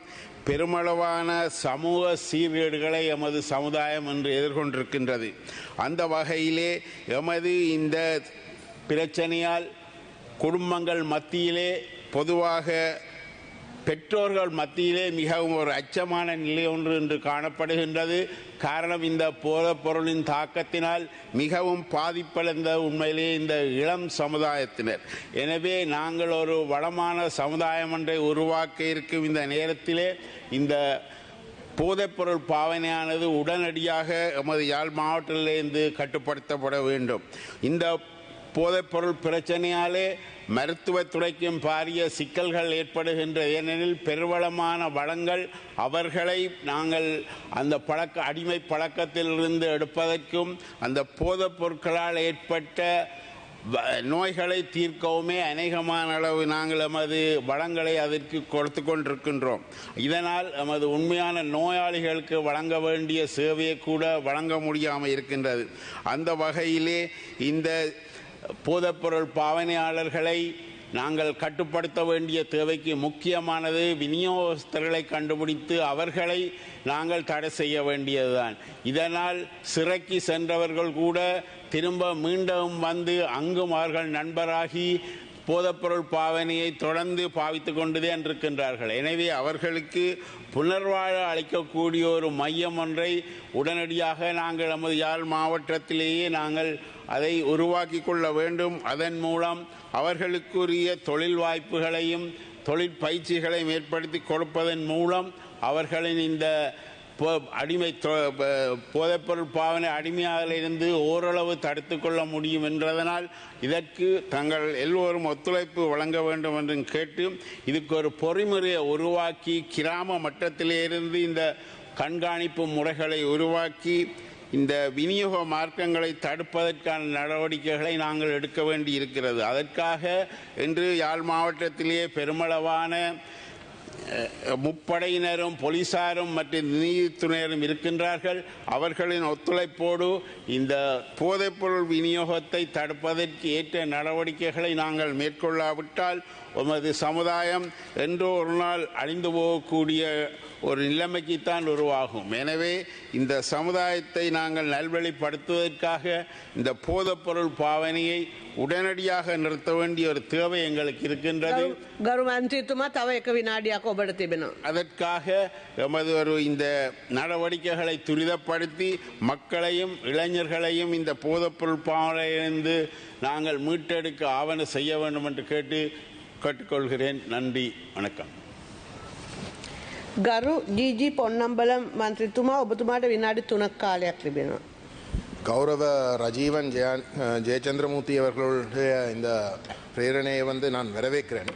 பெருமளவான சமூக சீர்கேடுகளை எமது சமுதாயம் இன்று எதிர்கொண்டிருக்கின்றது. அந்த வகையிலே எமது இந்த பிரச்சனையால் குடும்பங்கள் மத்தியிலே, பொதுவாக பெற்றோர்கள் மத்தியிலே மிகவும் ஒரு அச்சமான நிலை ஒன்று இன்று காணப்படுகின்றது. காரணம், இந்த போதைப் பொருளின் தாக்கத்தினால் மிகவும் பாதிப்படைந்த உண்மையிலேயே இந்த இளம் சமுதாயத்தினர். எனவே நாங்கள் ஒரு வளமான சமுதாயம் ஒன்றை உருவாக்க இருக்கும் இந்த நேரத்திலே இந்த போதைப்பொருள் பாவனையானது உடனடியாக எமது யாழ் மாவட்டத்திலிருந்து கட்டுப்படுத்தப்பட வேண்டும். இந்த போதைப்பொருள் பிரச்சனையாலே மருத்துவத்துறைக்கும் பாரிய சிக்கல்கள் ஏற்படுகின்ற. ஏனெனில் பெருவளமான வளங்கள் அவர்களை நாங்கள் அந்த அடிமை பழக்கத்திலிருந்து எடுப்பதற்கும் அந்த போதைப் பொருட்களால் ஏற்பட்ட நோய்களை தீர்க்கவுமே அநேகமான அளவு நாங்கள் எமது வளங்களை அதற்கு கொடுத்து கொண்டிருக்கின்றோம். இதனால் எமது உண்மையான நோயாளிகளுக்கு வழங்க வேண்டிய சேவையை கூட வழங்க முடியாமல் இருக்கின்றது. அந்த வகையிலே இந்த போதைப்பொருள் பாவனையாளர்களை நாங்கள் கட்டுப்படுத்த வேண்டிய தேவைக்கு முக்கியமானது விநியோகஸ்தர்களை கண்டுபிடித்து அவர்களை நாங்கள் தடை செய்ய வேண்டியதுதான். இதனால் சிறைக்கு சென்றவர்கள் கூட திரும்ப மீண்டும் வந்து அங்கும் அவர்கள் நண்பராகி போதைப்பொருள் பாவனையை தொடர்ந்து பாவித்து கொண்டுதான் இருக்கின்றார்கள். எனவே அவர்களுக்கு புனர்வாழ அளிக்கக்கூடிய ஒரு மையம் ஒன்றை உடனடியாக நாங்கள் நமது யாழ் மாவட்டத்திலேயே நாங்கள் அதை உருவாக்கி கொள்ள வேண்டும். அதன் மூலம் அவர்களுக்குரிய தொழில் வாய்ப்புகளையும் தொழில் பயிற்சிகளையும் ஏற்படுத்தி கொடுப்பதன் மூலம் அவர்களின் இந்த போதைப்பொருள் பாவனை அடிமையாலிருந்து ஓரளவு தடுத்து கொள்ள முடியும் என்றதனால் இதற்கு தங்கள் எல்லோரும் ஒத்துழைப்பு வழங்க வேண்டும் என்று கேட்டு இதுக்கு ஒரு பொறிமுறையை உருவாக்கி கிராம மட்டத்திலிருந்து இந்த கண்காணிப்பு முறைகளை உருவாக்கி இந்த விநியோக மார்க்கங்களை தடுப்பதற்கான நடவடிக்கைகளை நாங்கள் எடுக்க வேண்டி இருக்கிறது. அதற்காக இன்று யாழ் மாவட்டத்திலேயே பெருமளவான முப்படையினரும் போலீசாரும் மற்றும் நீதித்துறையினரும் இருக்கின்றார்கள். அவர்களின் ஒத்துழைப்போடு இந்த போதைப்பொருள் விநியோகத்தை தடுப்பதற்கு ஏற்ற நடவடிக்கைகளை நாங்கள் மேற்கொள்ளாவிட்டால் உமது சமுதாயம் என்றோ ஒரு நாள் அழிந்து போகக்கூடிய ஒரு நிலைமைக்குத்தான் உருவாகும். எனவே இந்த சமுதாயத்தை நாங்கள் நல்வழிப்படுத்துவதற்காக இந்த போதைப்பொருள் பாவனையை உடனடியாக நிறுத்த வேண்டிய ஒரு தேவை எங்களுக்கு இருக்கின்றது. அதற்காக எமது இந்த நடவடிக்கைகளை துரிதப்படுத்தி மக்களையும் இளைஞர்களையும் இந்த போதைப்பொருள் பாவனையிலிருந்து நாங்கள் மீட்டெடுக்க ஆவணம் செய்ய வேண்டும் என்று கேட்டுக்கொள்கிறேன். நன்றி, வணக்கம். ගරු ජීජී පොන්නම්බලම් මන්ත්‍රීතුමා ඔබතුමාට විනාඩි 3ක් කාලයක් ලැබෙනවා. கௌரவ ரஜீவன் ஜெயச்சந்திரமூர்த்தி அவர்களுடைய இந்த பிரேரணையை நான் வரவேற்கிறேன்.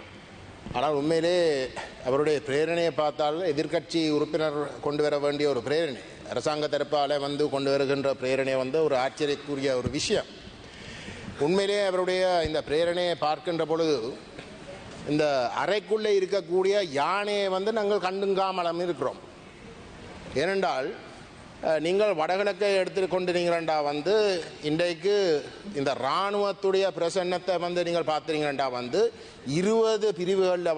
ஆனால் உண்மையிலே அவருடைய பிரேரணையை பார்த்தால் எதிர்க்கட்சி உறுப்பினர் கொண்டு வர வேண்டிய ஒரு பிரேரணை, அரசாங்க தரப்பால் கொண்டு வருகின்ற பிரேரணை ஒரு ஆச்சரியக்குரிய ஒரு விஷயம். உண்மையிலே அவருடைய இந்த பிரேரணையை பார்க்கின்ற பொழுது இந்த அறைக்குள்ளே இருக்கக்கூடிய யானையை நாங்கள் கண்டுங்காமலம் இருக்கிறோம். ஏனென்றால் நீங்கள் வடகிழக்கை எடுத்துக்கொண்டிருக்கிறண்டா இன்றைக்கு இந்த இராணுவத்துடைய பிரசன்னத்தை நீங்கள் பார்த்தீங்கன்னா 20 பிரிவுகளில்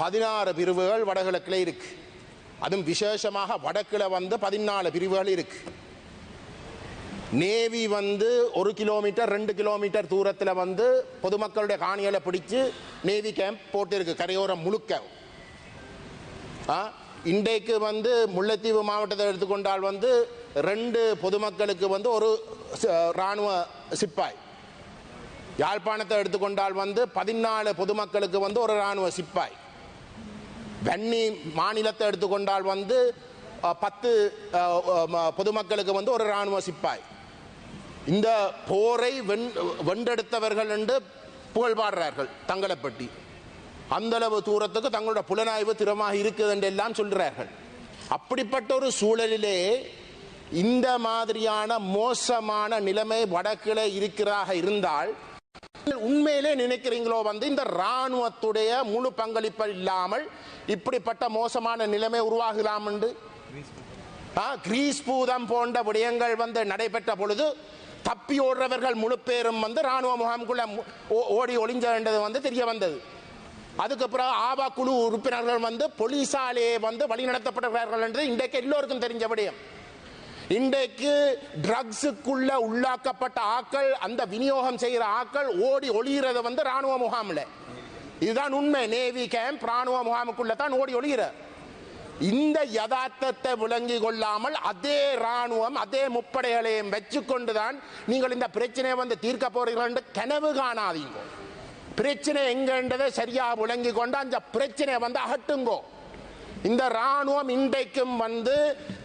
16 பிரிவுகள் வடகிழக்கில் இருக்கு. அதுவும் விசேஷமாக வடக்கில் 14 பிரிவுகள் இருக்கு. நேவி 1 கிலோமீட்டர் 2 கிலோமீட்டர் தூரத்தில் பொதுமக்களுடைய காணிகளை பிடிச்சு நேவி கேம்ப் போட்டிருக்கு கரையோரம் முழுக்க. இன்றைக்கு முல்லைத்தீவு மாவட்டத்தை எடுத்துக்கொண்டால் 2 பொதுமக்களுக்கு ஒரு இராணுவ சிப்பாய். யாழ்ப்பாணத்தை எடுத்துக்கொண்டால் வந்து 14 பொதுமக்களுக்கு வந்து ஒரு இராணுவ சிப்பாய். வன்னி மாநிலத்தை எடுத்துக்கொண்டால் வந்து 10 பொதுமக்களுக்கு வந்து ஒரு இராணுவ சிப்பாய். இந்த போரை வென்றெடுத்தவர்கள் என்று புகழ்பாடுறார்கள் தங்களை பற்றி. அந்த அளவு தூரத்துக்கு தங்களோட புலனாய்வு திறமாக இருக்குது என்று எல்லாம் சொல்கிறார்கள். அப்படிப்பட்ட ஒரு சூழலிலே இந்த மாதிரியான மோசமான நிலைமை வடக்கிலே இருக்கிறதாக இருந்தால் உண்மையிலே நினைக்கிறீங்களோ வந்து இந்த இராணுவத்துடைய முழு பங்களிப்பு இல்லாமல் இப்படிப்பட்ட மோசமான நிலைமை உருவாகலாம் என்று? கிரீஸ் பூதம் போன்ற விடயங்கள் வந்து நடைபெற்ற பொழுது தப்பி ஓடுறவர்கள் முழு பேரும் வந்து இராணுவ முகாமுக்குள்ள ஓடி ஒளிஞ்சது வந்து தெரிய வந்தது. அதுக்கப்புறம் ஆபா குழு உறுப்பினர்கள் வந்து போலீசாலே வந்து வழிநடத்தப்படுகிறார்கள் என்று இன்றைக்கு எல்லோருக்கும் தெரிஞ்ச விடயம். இன்றைக்கு ட்ரக்ஸுக்குள்ள உள்ளாக்கப்பட்ட ஆக்கள், அந்த விநியோகம் செய்கிற ஆக்கள் ஓடி ஒளிகிறது வந்து இராணுவ முகாமில். இதுதான் உண்மை. நேவி கேம்ப் இராணுவ முகாமுக்குள்ள தான் ஓடி ஒளிகிற. இந்த யதார்த்தத்தை விளங்கி கொள்ளாமல் அதே இராணுவம் அதே முப்படைகளையும் வச்சுக்கொண்டுதான் நீங்கள் இந்த பிரச்சனையை வந்து தீர்க்க போறீர்கள் என்று கனவு காணாதீங்க. பிரச்சனை எங்கன்றதை சரியாக விளங்கி கொண்டு அந்த பிரச்சனையை வந்து அகட்டுங்கோ. இந்த ராணுவம் இன்றைக்கும் வந்து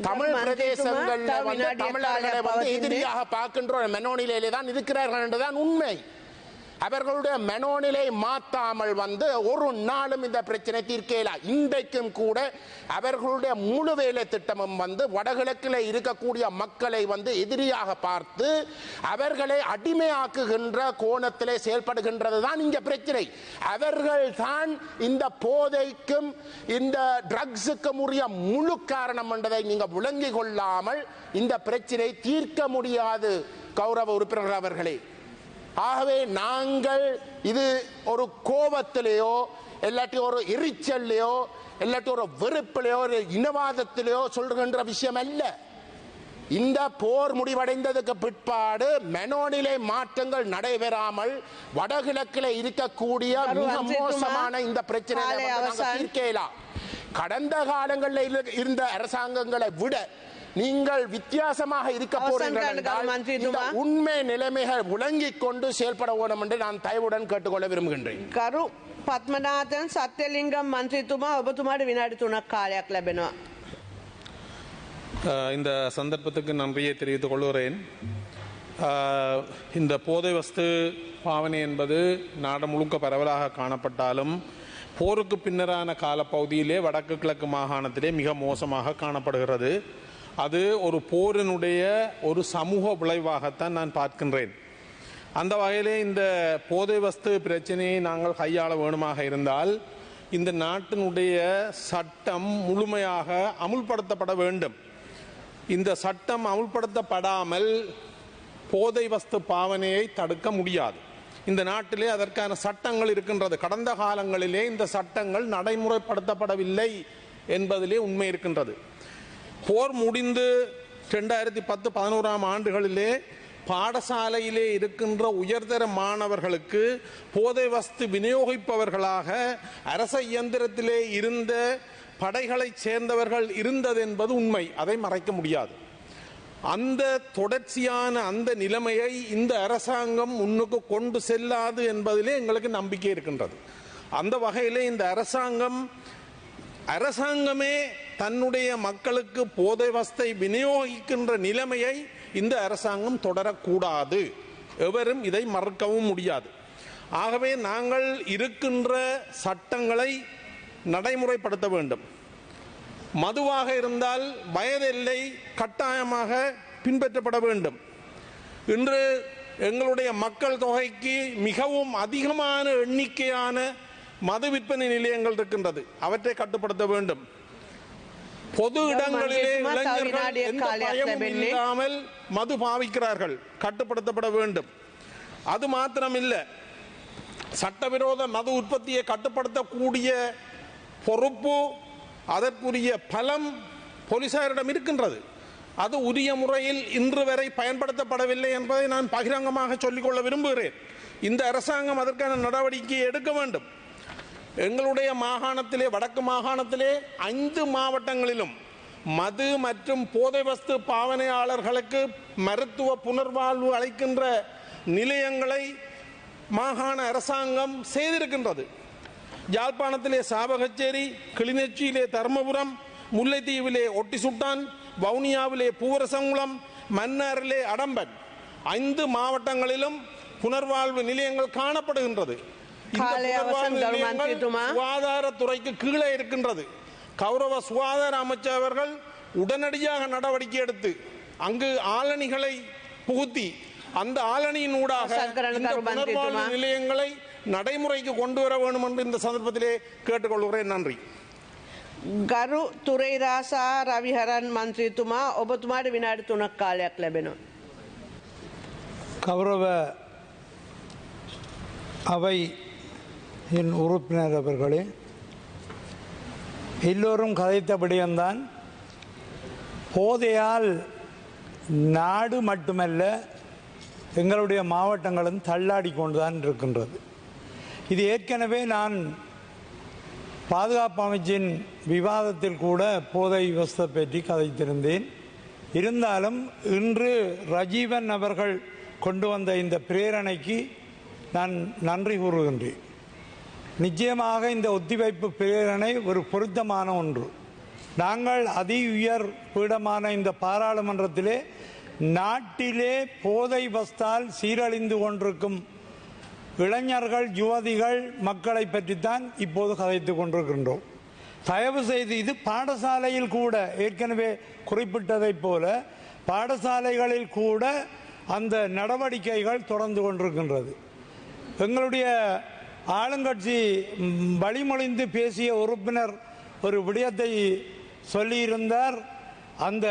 தமிழ் பிரதேசங்கள்ல வந்து தமிழர்களை வந்து எதிரியாக பார்க்கின்ற மனோநிலையிலே தான் இருக்கிறார்கள் என்றுதான் உண்மை. அவர்களுடைய மனோநிலை மாற்றாமல் வந்து ஒரு நாளும் இந்த பிரச்சனை தீர்க்கல. இன்றைக்கும் கூட அவர்களுடைய முழு வேலை திட்டமும் வந்து வடகிழக்கில் இருக்கக்கூடிய மக்களை வந்து எதிரியாக பார்த்து அவர்களை அடிமையாக்குகின்ற கோணத்திலே செயல்படுகின்றது தான் இங்க பிரச்சனை. அவர்கள் தான் இந்த போதைக்கும் இந்த ட்ரக்ஸுக்கும் உரிய முழு காரணம் என்பதை நீங்க விளங்கி கொள்ளாமல் இந்த பிரச்சனை தீர்க்க முடியாது கௌரவ உறுப்பினர் அவர்களே. ஆகவே நாங்கள் இது ஒரு கோபத்திலேயோ இல்லாட்டி ஒரு எரிச்சல்லையோ இல்லாட்டி ஒரு வெறுப்பிலையோ ஒரு இனவாதத்திலேயோ சொல்கின்ற விஷயம் அல்ல. இந்த போர் முடிவடைந்ததுக்கு பிற்பாடு மனோநிலை மாற்றங்கள் நடைபெறாமல் வடகிழக்கில் இருக்கக்கூடிய மிக மோசமான இந்த பிரச்சனை தீர்க்கலாம். கடந்த காலங்களில் இருந்த அரசாங்கங்களை விட நீங்கள் வித்தியாசமாக இருக்க போறீர்கள். உண்மை நிலைமைகள் விளங்கிக் கொண்டு செயல்பட வேண்டும் என்று நான் தயவுடன் கேட்டுக்கொள்ள விரும்புகின்றேன். கரு பத்மநாதன் சத்யலிங்கம் மந்திரித்துமா ஒபத்துமாடு வினாடி 3 காலයක් ලැබෙනවා. இந்த சந்தர்ப்பத்துக்கு நன்றியை தெரிவித்துக் கொள்கிறேன். இந்த போதை வஸ்து பாவனை என்பது நாடு முழுக்க பரவலாக காணப்பட்டாலும் போருக்கு பின்னரான காலப்பகுதியிலே வடக்கு கிழக்கு மாகாணத்திலே மிக மோசமாக காணப்படுகிறது. அது ஒரு போரினுடைய ஒரு சமூக விளைவாகத்தான் நான் பார்க்கின்றேன். அந்த வகையிலே இந்த போதை வஸ்து பிரச்சனையை நாங்கள் கையாள வேணுமாக இருந்தால் இந்த நாட்டினுடைய சட்டம் முழுமையாக அமுல்படுத்தப்பட வேண்டும். இந்த சட்டம் அமுல்படுத்தப்படாமல் போதை வஸ்து பாவனையை தடுக்க முடியாது. இந்த நாட்டிலே அதற்கான சட்டங்கள் இருக்கின்றது. கடந்த காலங்களிலே இந்த சட்டங்கள் நடைமுறைப்படுத்தப்படவில்லை என்பதிலே உண்மை இருக்கின்றது. போர் முடிந்து 2010-11 ஆண்டுகளிலே பாடசாலையிலே இருக்கின்ற உயர்தர மாணவர்களுக்கு போதை வஸ்து விநியோகிப்பவர்களாக அரச இயந்திரத்திலே இருந்த படைகளைச் சேர்ந்தவர்கள் இருந்தது என்பது உண்மை. அதை மறைக்க முடியாது. அந்த தொடர்ச்சியான அந்த நிலைமையை இந்த அரசாங்கம் முன்னுக்கு கொண்டு செல்லாது என்பதிலே எங்களுக்கு நம்பிக்கை இருக்கின்றது. அந்த வகையிலே இந்த அரசாங்கமே தன்னுடைய மக்களுக்கு போதை வஸ்தை விநியோகிக்கின்ற நிலைமையை இந்த அரசாங்கம் தொடரக்கூடாது. எவரும் இதை மறுக்கவும் முடியாது. ஆகவே நாங்கள் இருக்கின்ற சட்டங்களை நடைமுறைப்படுத்த வேண்டும். மதுவாக இருந்தால் வயதெல்லை கட்டாயமாக பின்பற்றப்பட வேண்டும். இன்று எங்களுடைய மக்கள் தொகைக்கு மிகவும் அதிகமான எண்ணிக்கையான மது விற்பனை நிலையங்கள் இருக்கின்றது. அவற்றை கட்டுப்படுத்த வேண்டும். பொது இடங்களிலே இளைஞர்கள் எந்த பயமும் இல்லாமல் மது பாவிக்கிறார்கள், கட்டுப்படுத்தப்பட வேண்டும். அது மாத்திரமில்ல, சட்டவிரோத மது உற்பத்தியை கட்டுப்படுத்தக்கூடிய பொறுப்பு, அதற்குரிய பலம் போலீசாரிடம் இருக்கின்றது. அது உரிய முறையில் இன்று வரை பயன்படுத்தப்படவில்லை என்பதை நான் பகிரங்கமாக சொல்லிக்கொள்ள விரும்புகிறேன். இந்த அரசாங்கம் அதற்கான நடவடிக்கையை எடுக்க வேண்டும். எங்களுடைய மாகாணத்திலே, வடக்கு மாகாணத்திலே 5 மாவட்டங்களிலும் மது மற்றும் போதை வஸ்து பாவனையாளர்களுக்கு மருத்துவ புனர்வாழ்வு அளிக்கின்ற நிலையங்களை மாகாண அரசாங்கம் செய்திருக்கின்றது. யாழ்ப்பாணத்திலே சாவகச்சேரி, கிளிநொச்சியிலே தர்மபுரம், முல்லைத்தீவிலே ஒட்டிசுட்டான், வவுனியாவிலே பூவரசங்குளம், மன்னாரிலே அடம்பன் 5 மாவட்டங்களிலும் புனர்வாழ்வு நிலையங்கள் காணப்படுகின்றது. இந்த புனர்வாழ்வு நிலையங்கள் சுகாதாரத்துறைக்கு கீழே இருக்கின்றது. கௌரவ சுகாதார அமைச்சர் அவர்கள் உடனடியாக நடவடிக்கை எடுத்து அங்கு ஆளணிகளை புகுத்தி அந்த ஆளணியின் ஊடாக இந்த புனர்வாழ்வு நிலையங்களை நடைமுறைக்கு கொண்டு வர வேண்டும் என்று இந்த சந்தர்ப்பத்திலே கேட்டுக்கொள்கிறேன். நன்றி. ගරු තුරේරාසා රවිහරන් මන්ත්‍රීතුමා ඔබතුමාට විනාඩි 3ක් කාලයක් ලැබෙනවා. கௌரவ அவை உறுப்பினர் அவர்களே, எல்லோரும் கதைத்தபடியம்தான் போதையால் நாடு மட்டுமல்ல எங்களுடைய மாவட்டங்களும் தள்ளாடி கொண்டுதான் இருக்கின்றது. இது ஏற்கனவே நான் பாதுகாப்பு அமைச்சின் விவாதத்தில் கூட போதை விவஸ்தை பற்றி கதைத்திருந்தேன். இருந்தாலும் இன்று ரஜீவன் அவர்கள் கொண்டு வந்த இந்த பிரேரணைக்கு நான் நன்றி கூறுகின்றேன். நிச்சயமாக இந்த ஒத்திவைப்பு பிரேரணை ஒரு பொருத்தமான ஒன்று. நாங்கள் அதி உயர் பீடமான இந்த பாராளுமன்றத்திலே நாட்டிலே போதை வஸ்தால் சீரழிந்து கொண்டிருக்கும் இளைஞர்கள், யுவதிகள், மக்களை பற்றித்தான் இப்போது கதைத்து கொண்டிருக்கின்றோம். தயவு செய்து இது பாடசாலையில் கூட ஏற்கனவே குறிப்பிட்டதைப் போல பாடசாலைகளில் கூட அந்த நடவடிக்கைகள் தொடர்ந்து கொண்டிருக்கின்றது. எங்களுடைய ஆளுங்கட்சி வழிமொழிந்து பேசிய உறுப்பினர் ஒரு விடயத்தை சொல்லியிருந்தார். அந்த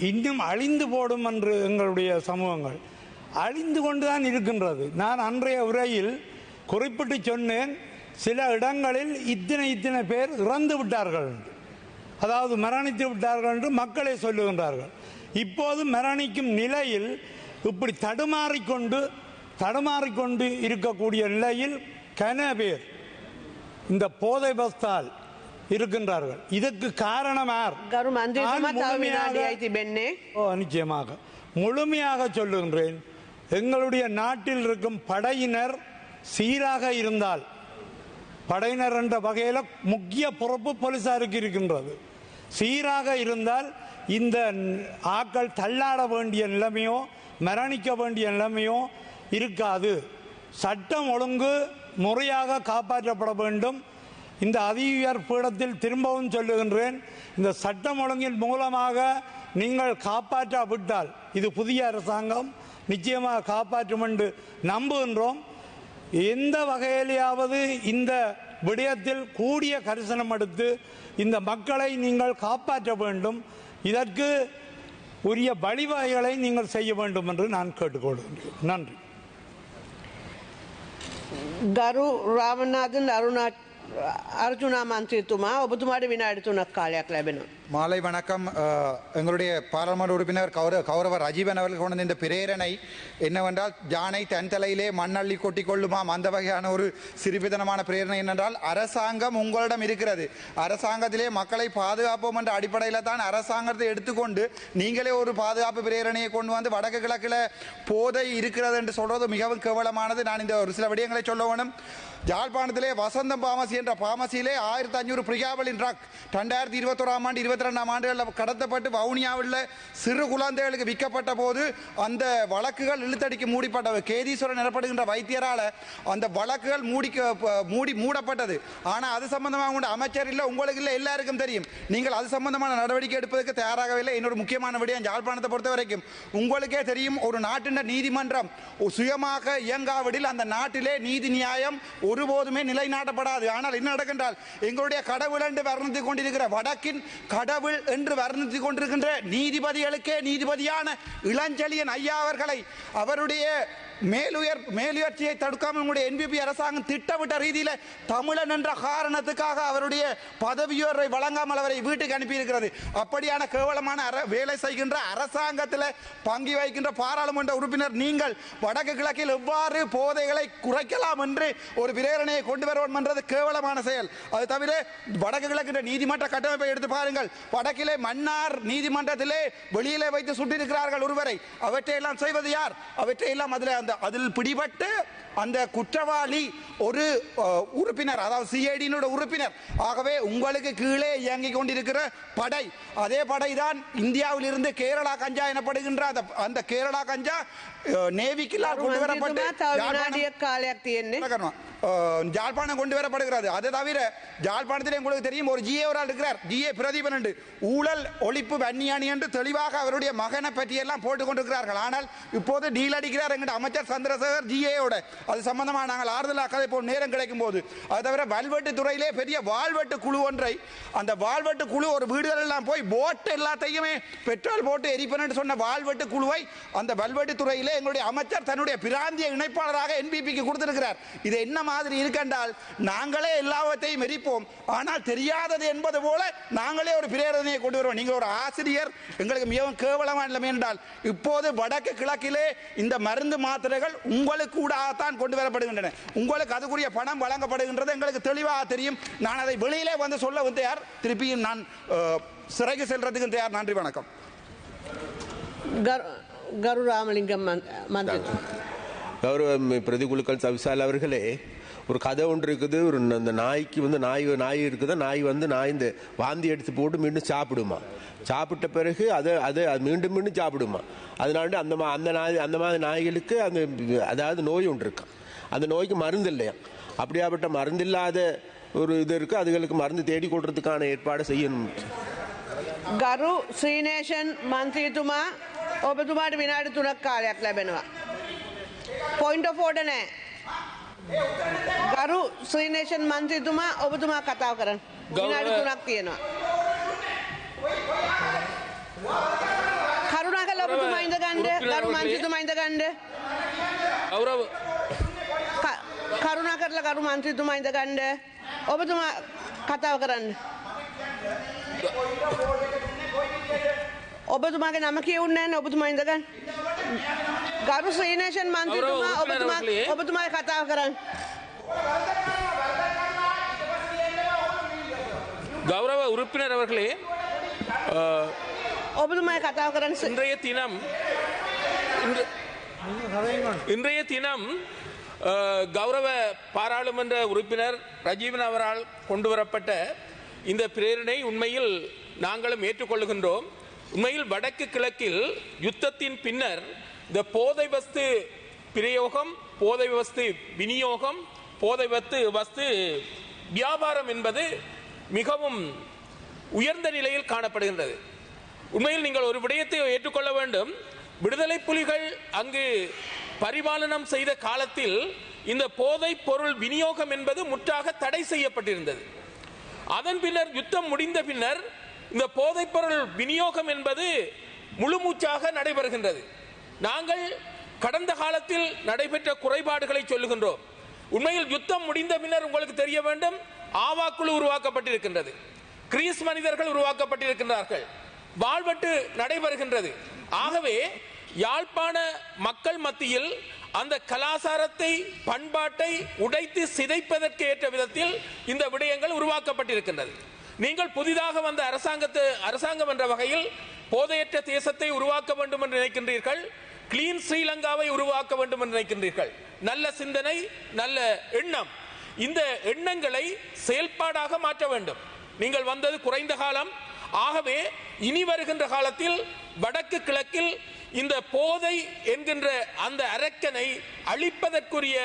இன்னும் அழிந்து போடும் என்று எங்களுடைய சமூகங்கள் அழிந்து கொண்டுதான் இருக்கின்றது. நான் அன்றைய உரையில் குறிப்பிட்டு சொன்னேன், சில இடங்களில் இத்தனை பேர் இறந்து விட்டார்கள் என்று, அதாவது மரணித்து விட்டார்கள் என்று மக்களே சொல்லுகின்றார்கள். இப்போது மரணிக்கும் நிலையில் இப்படி தடுமாறிக்கொண்டு இருக்கக்கூடிய நிலையில் கன பேர் இந்த போதை வஸ்தால் இருக்கின்றார்கள். இதற்கு காரணம் யார்? நிச்சயமாக முழுமையாக சொல்லுகின்றேன். எங்களுடைய நாட்டில் இருக்கும் படையினர் சீராக இருந்தால், படையினர் என்ற வகையில் முக்கிய பொறுப்பு போலீசாருக்கு இருக்கின்றது. சீராக இருந்தால் இந்த ஆக்கள் தள்ளாட வேண்டிய நிலைமையோ மரணிக்க வேண்டிய நிலைமையோ இருக்காது. சட்டம் ஒழுங்கு முறையாக காப்பாற்றப்பட வேண்டும். இந்த அதி உயர் பீடத்தில் திரும்பவும் சொல்லுகின்றேன், இந்த சட்டம் ஒழுங்கின் மூலமாக நீங்கள் காப்பாற்றாவிட்டால் இது புதிய அரசாங்கம் நிச்சயமாக காப்பாற்றும் என்று நம்புகின்றோம். எந்த வகையிலாவது இந்த விடயத்தில் கூடிய கரிசனம் எடுத்து இந்த மக்களை நீங்கள் காப்பாற்ற வேண்டும். இதற்கு உரிய வழிவகைகளை நீங்கள் செய்ய வேண்டும் என்று நான் கேட்டுக்கொள்கின்றேன். நன்றி. ගරු රාමනාදන් அர்ஜுனா மந்திரித்துமா ඔබතුමාට විනාඩි 3ක් කාලයක් ලැබෙනවා. மாலை வணக்கம். எங்களுடைய பாராளுமன்ற உறுப்பினர் கௌரவ ரஜீவன் அவர்கள் கொண்ட இந்த பிரேரணை என்னவென்றால், ஜானை தன் தலையிலே மண்ணள்ளி கொட்டி கொள்ளுமாம் அந்த வகையான ஒரு சிறுபிதனமான பிரேரணை. என்னென்றால், அரசாங்கம் உங்களிடம் இருக்கிறது, அரசாங்கத்திலே மக்களை பாதுகாப்போம் என்ற அடிப்படையில் தான் அரசாங்கத்தை எடுத்துக்கொண்டு நீங்களே ஒரு பாதுகாப்பு பிரேரணையை கொண்டு வந்து வடக்கு கிழக்கில் போதை இருக்கிறது என்று சொல்வது மிகவும் கேவலமானது. நான் இந்த ஒரு சில விடயங்களை சொல்ல வேணும். யாழ்ப்பாணத்திலே வசந்தம் பாமசி என்ற பாமசியிலே 1500 பிரியாவலின் ட்ரக் 2021ஆம் ஆண்டு 22ஆம் ஆண்டுகளில் கடத்தப்பட்டு வவுனியாவில் சிறு குழந்தைகளுக்கு விற்கப்பட்ட போது அந்த வழக்குகள் இழுத்தடிக்கு மூடிப்பட்டது. கேதீஸ்வரன் எனப்படுகின்ற வைத்தியரால் அந்த வழக்குகள் மூடப்பட்டது. ஆனால் அது சம்பந்தமாக உங்கள் அமைச்சர் இல்லை, உங்களுக்கு இல்லை, எல்லாருக்கும் தெரியும். நீங்கள் அது சம்பந்தமான நடவடிக்கை எடுப்பதற்கு தயாராகவில்லை. இன்னொரு முக்கியமான விடயம், யாழ்ப்பாணத்தை பொறுத்த வரைக்கும் உங்களுக்கே தெரியும், ஒரு நாட்டின் நீதிமன்றம் சுயமாக இயங்காவிடில் அந்த நாட்டிலே நீதி நியாயம் ஒருபோதுமே நிலைநாட்டப்படாது. ஆனால் என்ன நடக்கின்றால், எங்களுடைய கடவுள் என்று வர்ணித்துக் கொண்டிருக்கிற வடக்கின் கடவுள் என்று வர்ணித்துக் கொண்டிருக்கின்ற நீதிபதிகளுக்கே நீதிபதியான இளஞ்செழியன் ஐயா அவர்களை அவருடைய மேலுயர்ச்சியை தடுக்காமல் உங்களுடைய NPP அரசாங்கம் திட்டமிட்ட ரீதியில் தமிழன் என்ற காரணத்துக்காக அவருடைய பதவியோரை வழங்காமல் அவரை வீட்டுக்கு அனுப்பியிருக்கிறது. அப்படியான கேவலமான வேலை செய்கின்ற அரசாங்கத்தில் பங்கி வைக்கின்ற பாராளுமன்ற உறுப்பினர் நீங்கள் வடக்கு கிழக்கில் எவ்வாறு போதைகளை குறைக்கலாம் என்று ஒரு பிரேரணையை கொண்டு வருவோம் என்றது கேவலமான செயல். அது தவிர வடக்கு கிழக்கின்ற நீதிமன்ற கட்டமைப்பை எடுத்து பாருங்கள். வடக்கிலே மன்னார் நீதிமன்றத்திலே வெளியிலே வைத்து சுட்டிருக்கிறார்கள் ஒருவரை. அவற்றையெல்லாம் செய்வது யார்? அவற்றையெல்லாம் அதில் அதில் பிடிபட்டு அந்த குற்றவாளி ஒரு உறுப்பினர், அதாவது சிஐடியினுடைய உறுப்பினர். ஆகவே உங்களுக்கு கீழே இயங்கிக் கொண்டிருக்கிற படை, அதே படை தான் இந்தியாவில் இருந்து கேரளா கஞ்சா எனப்படுகின்ற அந்த கேரளா கஞ்சா நேவிக்குள்ளால் கொண்டு வரப்பட்டு ஜாழ்ப்பாணம் கொண்டு வரப்படுகிறது. அது தவிர ஜாழ்ப்பாணத்தில் உங்களுக்கு தெரியும் ஒரு ஜிஏ ஒரு ஆள் இருக்கிறார், ஜிஏ பிரதீபன் என்று, ஊழல் ஒழிப்பு வன்னியானி என்று தெளிவாக அவருடைய மகனை பற்றியெல்லாம் போட்டுக் கொண்டிருக்கிறார்கள். ஆனால் இப்போது டீல் அடிக்கிறார் என்கிற அமைச்சர் சந்திரசேகர் ஜிஏயோட. அது சம்பந்தமாக நாங்கள் ஆறுதலாக கதை போல் நேரம் கிடைக்கும் போது. அது தவிர வல்வெட்டு துறையிலே பெரிய வாழ்வெட்டு குழு ஒன்றை, அந்த வாழ்வெட்டு குழு ஒரு வீடுகள் எல்லாம் போய் போட்டு எல்லாத்தையுமே பெட்ரோல் போட்டு எரிப்பேன் சொன்ன வாழ்வெட்டு குழுவை அந்த வல்வெட்டு துறையிலே எங்களுடைய அமைச்சர் தன்னுடைய பிராந்திய இணைப்பாளராக என்பிபிக்கு கொடுத்திருக்கிறார். இது என்ன மாதிரி இருக்கென்றால், நாங்களே எல்லாவற்றையும் எரிப்போம், ஆனால் தெரியாதது என்பது போல நாங்களே ஒரு பிரேரணையை கொண்டு வருவோம். நீங்கள் ஒரு ஆசிரியர், எங்களுக்கு மிகவும் கேவலமான என்றால் இப்போது வடக்கு கிழக்கிலே இந்த மருந்து மாத்திரைகள் உங்களுக்கு கூடத்தான் கொண்டு வரப்படுகின்றன. உங்களுக்கு அதுக்குரிய பணம் வழங்கப்படுகின்றது எங்களுக்கு தெளிவாக தெரியும். நான் அதை வெளியிலே வந்து சொல்ல தயார், திருப்பியும் நான் சிறைக்கு செல்றதுக்கு தயார். நன்றி, வணக்கம். கரு ராமலிங்கம் மந்திரி. கௌரவ பிரதிகுழுக்கள் சவிசால் அவர்களே, ஒரு கதை ஒன்று இருக்குது. ஒரு அந்த நாய்க்கு வந்து நாய் இருக்குதா, நாய் வந்து இந்த வாந்தி எடுத்து போட்டு மீண்டும் சாப்பிடுமா, சாப்பிட்ட பிறகு அது மீண்டும் மீண்டும் சாப்பிடுமா. அதனால அந்த மாதிரி நாய்களுக்கு அதாவது நோய் ஒன்று இருக்கு. அந்த நோய்க்கு மருந்து இல்லையா. அப்படியாப்பட்ட மருந்தில்லாத ஒரு இது இருக்கு, அதுகளுக்கு மருந்து தேடி கொடுறதுக்கான ஏற்பாடு செய்யணும். ගරු ශ්‍රීනේෂන් මන්ත්‍රීතුමා ඔබතුමාට විනාඩි 3ක් කාලයක් ලැබෙනවා. පොයින්ට් ඔෆ් ඕඩර් නැහැ. ගරු ශ්‍රීනේෂන් මන්ත්‍රීතුමා ඔබතුමා කතාව කරන්න. විනාඩි 3ක් තියෙනවා. කරුණාකරලා ඔබතුමා ඉඳ ගන්න. ගරු මන්ත්‍රීතුමා ඉඳ ගන්න. කරුණාකරලා ගරු මන්ත්‍රීතුමා ඉඳ ගන්න. ඔබතුමා කතාව කරන්න. ඔබතුමාගේ නම කියවුන්නේ නැහැ. ඔබතුමා ඉඳගන්න. ගරු ශ්‍රීනේෂන් මන්ත්‍රීතුමා ඔබතුමාගේ කතාව කරන්න. கௌரவ உறுப்பினர் அவர்களே, ඔබතුමාගේ කතාව කරන්න. இன்றைய தினம் கௌரவ பாராளுமன்ற உறுப்பினர் ரஜீவன் அவரால் கொண்டு வரப்பட்ட இந்த பிரேரணை உண்மையில் நாங்களும் ஏற்றுக்கொள்ளுகின்றோம். உண்மையில் வடக்கு கிழக்கில் யுத்தத்தின் பின்னர் இந்த போதை வஸ்து பிரயோகம், போதை வஸ்து விநியோகம், போதை வஸ்து வியாபாரம் என்பது மிகவும் உயர்ந்த நிலையில் காணப்படுகின்றது. உண்மையில் நீங்கள் ஒரு விடயத்தை ஏற்றுக்கொள்ள வேண்டும். விடுதலை புலிகள் அங்கு பரிபாலனம் செய்த காலத்தில் இந்த போதை பொருள் விநியோகம் என்பது முற்றாக தடை செய்யப்பட்டிருந்தது. அதன் பின்னர் யுத்தம் முடிந்த பின்னர் இந்த போதைப் பொருள் விநியோகம் என்பது முழுமூச்சாக நடைபெறுகின்றது. நாங்கள் கடந்த காலத்தில் நடைபெற்ற குறைபாடுகளை சொல்லுகின்றோம். உண்மையில் யுத்தம் முடிந்த பின்னர் உங்களுக்கு தெரிய வேண்டும், ஆவா குழு உருவாக்கப்பட்டிருக்கின்றது, கிரீஸ் மனிதர்கள் உருவாக்கப்பட்டிருக்கின்றார்கள், வாழ்வெட்டு நடைபெறுகின்றது. ஆகவே யாழ்ப்பாண மக்கள் மத்தியில் அந்த கலாச்சாரத்தை, பண்பாட்டை உடைத்து சிதைப்பதற்கு ஏற்ற விதத்தில் இந்த விடயங்கள் உருவாக்கப்பட்டிருக்கின்றது. நீங்கள் புதிதாக வந்த அரசாங்கம் என்ற வகையில் போதையற்ற தேசத்தை உருவாக்க வேண்டும் என்று நினைக்கின்றீர்கள், கிளீன் ஸ்ரீலங்காவை உருவாக்க வேண்டும் என்று நினைக்கின்றீர்கள். நல்ல சிந்தனை, நல்ல எண்ணம். இந்த எண்ணங்களை செயல்பாடாக மாற்ற வேண்டும். நீங்கள் வந்தது குறைந்த காலம். ஆகவே இனி வருகின்ற காலத்தில் வடக்கு கிழக்கில் இந்த போதை என்கின்ற அந்த அரக்கனை அழிப்பதற்குரிய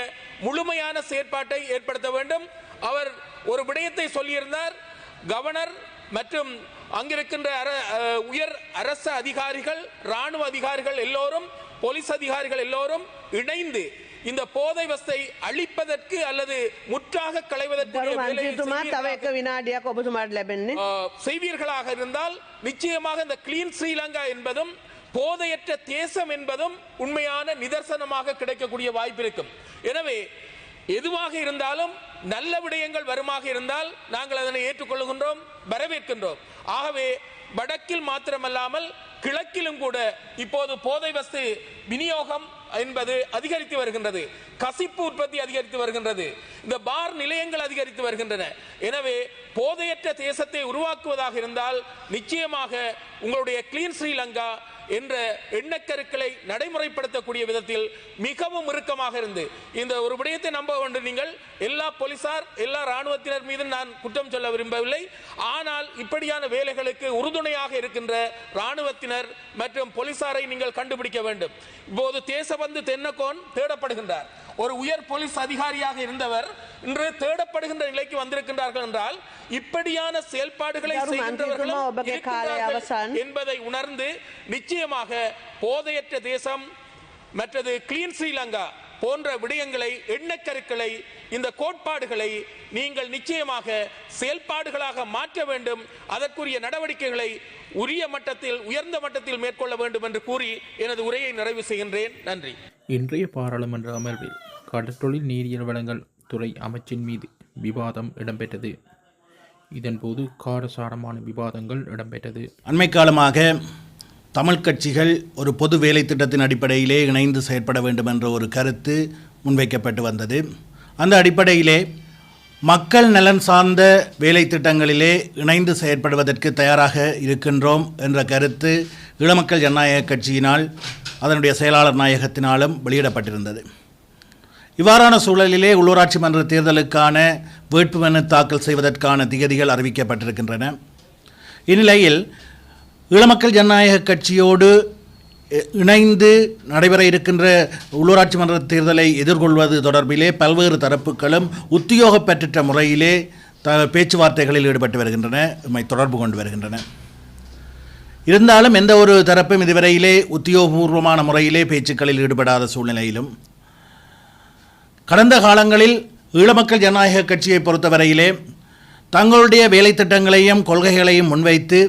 முழுமையான செயற்பாட்டை ஏற்படுத்த வேண்டும். அவர் ஒரு விடயத்தை சொல்லியிருந்தார். கவர்னர் மற்றும் அங்கிருக்கின்ற உயர் அரசு அதிகாரிகள், ராணுவ அதிகாரிகள் எல்லோரும், போலீஸ் அதிகாரிகள் எல்லோரும் இணைந்து இந்த போதை வஸ்தை அழிப்பதற்கு அல்லது முற்றாக களைவதற்கு செய்வீர்களாக இருந்தால் நிச்சயமாக இந்த கிளீன் ஸ்ரீலங்கா என்பதும் போதையற்ற தேசம் என்பதும் உண்மையான நிதர்சனமாக கிடைக்கக்கூடிய வாய்ப்பு இருக்கும். எனவே எதுவாக இருந்தாலும் நல்ல விடயங்கள் வருமாக இருந்தால் நாங்கள் அதனை ஏற்றுக்கொள்கின்றோம், வரவேற்கின்றோம். ஆகவே வடக்கில் மாத்திரமல்லாமல் கிழக்கிலும் கூட இப்போது போதை வஸ்து விநியோகம் என்பது அதிகரித்து வருகின்றது, கசிப்பு உற்பத்தி அதிகரித்து வருகின்றது, இந்த பார் நிலையங்கள் அதிகரித்து வருகின்றன. எனவே போதையற்ற தேசத்தை உருவாக்குவதாக இருந்தால் நிச்சயமாக உங்களுடைய கிளீன் ஸ்ரீலங்கா என்ற எண்ணக்கருக்களை நடைமுறைப்படுத்தக்கூடிய விதத்தில் மிகவும் இறுக்கமாக இருந்து இந்த ஒரு விடயத்தை நம்ப வேண்டும். நீங்கள் எல்லா போலீசார் எல்லா இராணுவத்தினர் மீது நான் குற்றம் சொல்ல விரும்பவில்லை. ஆனால் இப்படியான வேலைகளுக்கு உறுதுணையாக இருக்கின்ற இராணுவத்தினர் மற்றும் போலீசாரை நீங்கள் கண்டுபிடிக்க வேண்டும். இப்போது தேசபந்து தென்னகோன் தேடப்படுகின்றார். ஒரு உயர் போலீஸ் அதிகாரியாக இருந்தவர் இன்று தேடப்படுகின்ற நிலைக்கு வந்திருக்கின்றார்கள் என்றால் இப்படியான செயல்பாடுகளை செய்கின்றவர்கள் என்பதை உணர்ந்து நிச்சயமாக போதையற்ற தேசம் மற்றது கிளீன் ஸ்ரீலங்கா போன்ற விடயங்களை எண்ணக்கருக்களை இந்த கோட்பாடுகளை நீங்கள் நிச்சயமாக செயல்பாடுகளாக மாற்ற வேண்டும். அதற்குரிய நடவடிக்கைகளை உரிய மட்டத்தில் உயர்ந்த மட்டத்தில் மேற்கொள்ள வேண்டும் என்று கூறி எனது உரையை நிறைவு செய்கின்றேன். நன்றி. இன்றைய பாராளுமன்ற அமர்வில் கடற்றொழில் நீரியல் வளங்கள் துறை அமைச்சின் மீது விவாதம் இடம்பெற்றது. இதன்போது காரசாரமான விவாதங்கள் இடம்பெற்றது. அண்மை காலமாக தமிழ் கட்சிகள் ஒரு பொது வேலை திட்டத்தின் அடிப்படையிலே இணைந்து செயற்பட வேண்டும் என்ற ஒரு கருத்து முன்வைக்கப்பட்டு வந்தது. அந்த அடிப்படையிலே மக்கள் நலன் சார்ந்த வேலை திட்டங்களிலே இணைந்து செயற்படுவதற்கு தயாராக இருக்கின்றோம் என்ற கருத்து ஈழமக்கள் ஜனநாயக கட்சியினால் அதனுடைய செயலாளர் நாயகத்தினாலும் வெளியிடப்பட்டிருந்தது. இவ்வாறான சூழலிலே உள்ளூராட்சி மன்ற தேர்தலுக்கான வேட்புமனு தாக்கல் செய்வதற்கான திகதிகள் அறிவிக்கப்பட்டிருக்கின்றன. இந்நிலையில் ஈழமக்கள் ஜனநாயக கட்சியோடு இணைந்து நடைபெற இருக்கின்ற உள்ளூராட்சி மன்ற தேர்தலை எதிர்கொள்வது தொடர்பிலே பல்வேறு தரப்புகளும் உத்தியோக பெற்ற முறையிலே பேச்சுவார்த்தைகளில் ஈடுபட்டு வருகின்றன, தொடர்பு கொண்டு வருகின்றன. இருந்தாலும் எந்த ஒரு தரப்பும் இதுவரையிலே உத்தியோகபூர்வமான முறையிலே பேச்சுக்களில் ஈடுபடாத சூழ்நிலையிலும் கடந்த காலங்களில் ஈழமக்கள் ஜனநாயக கட்சியை பொறுத்தவரையிலே தங்களுடைய வேலை திட்டங்களையும் கொள்கைகளையும் முன்வைத்து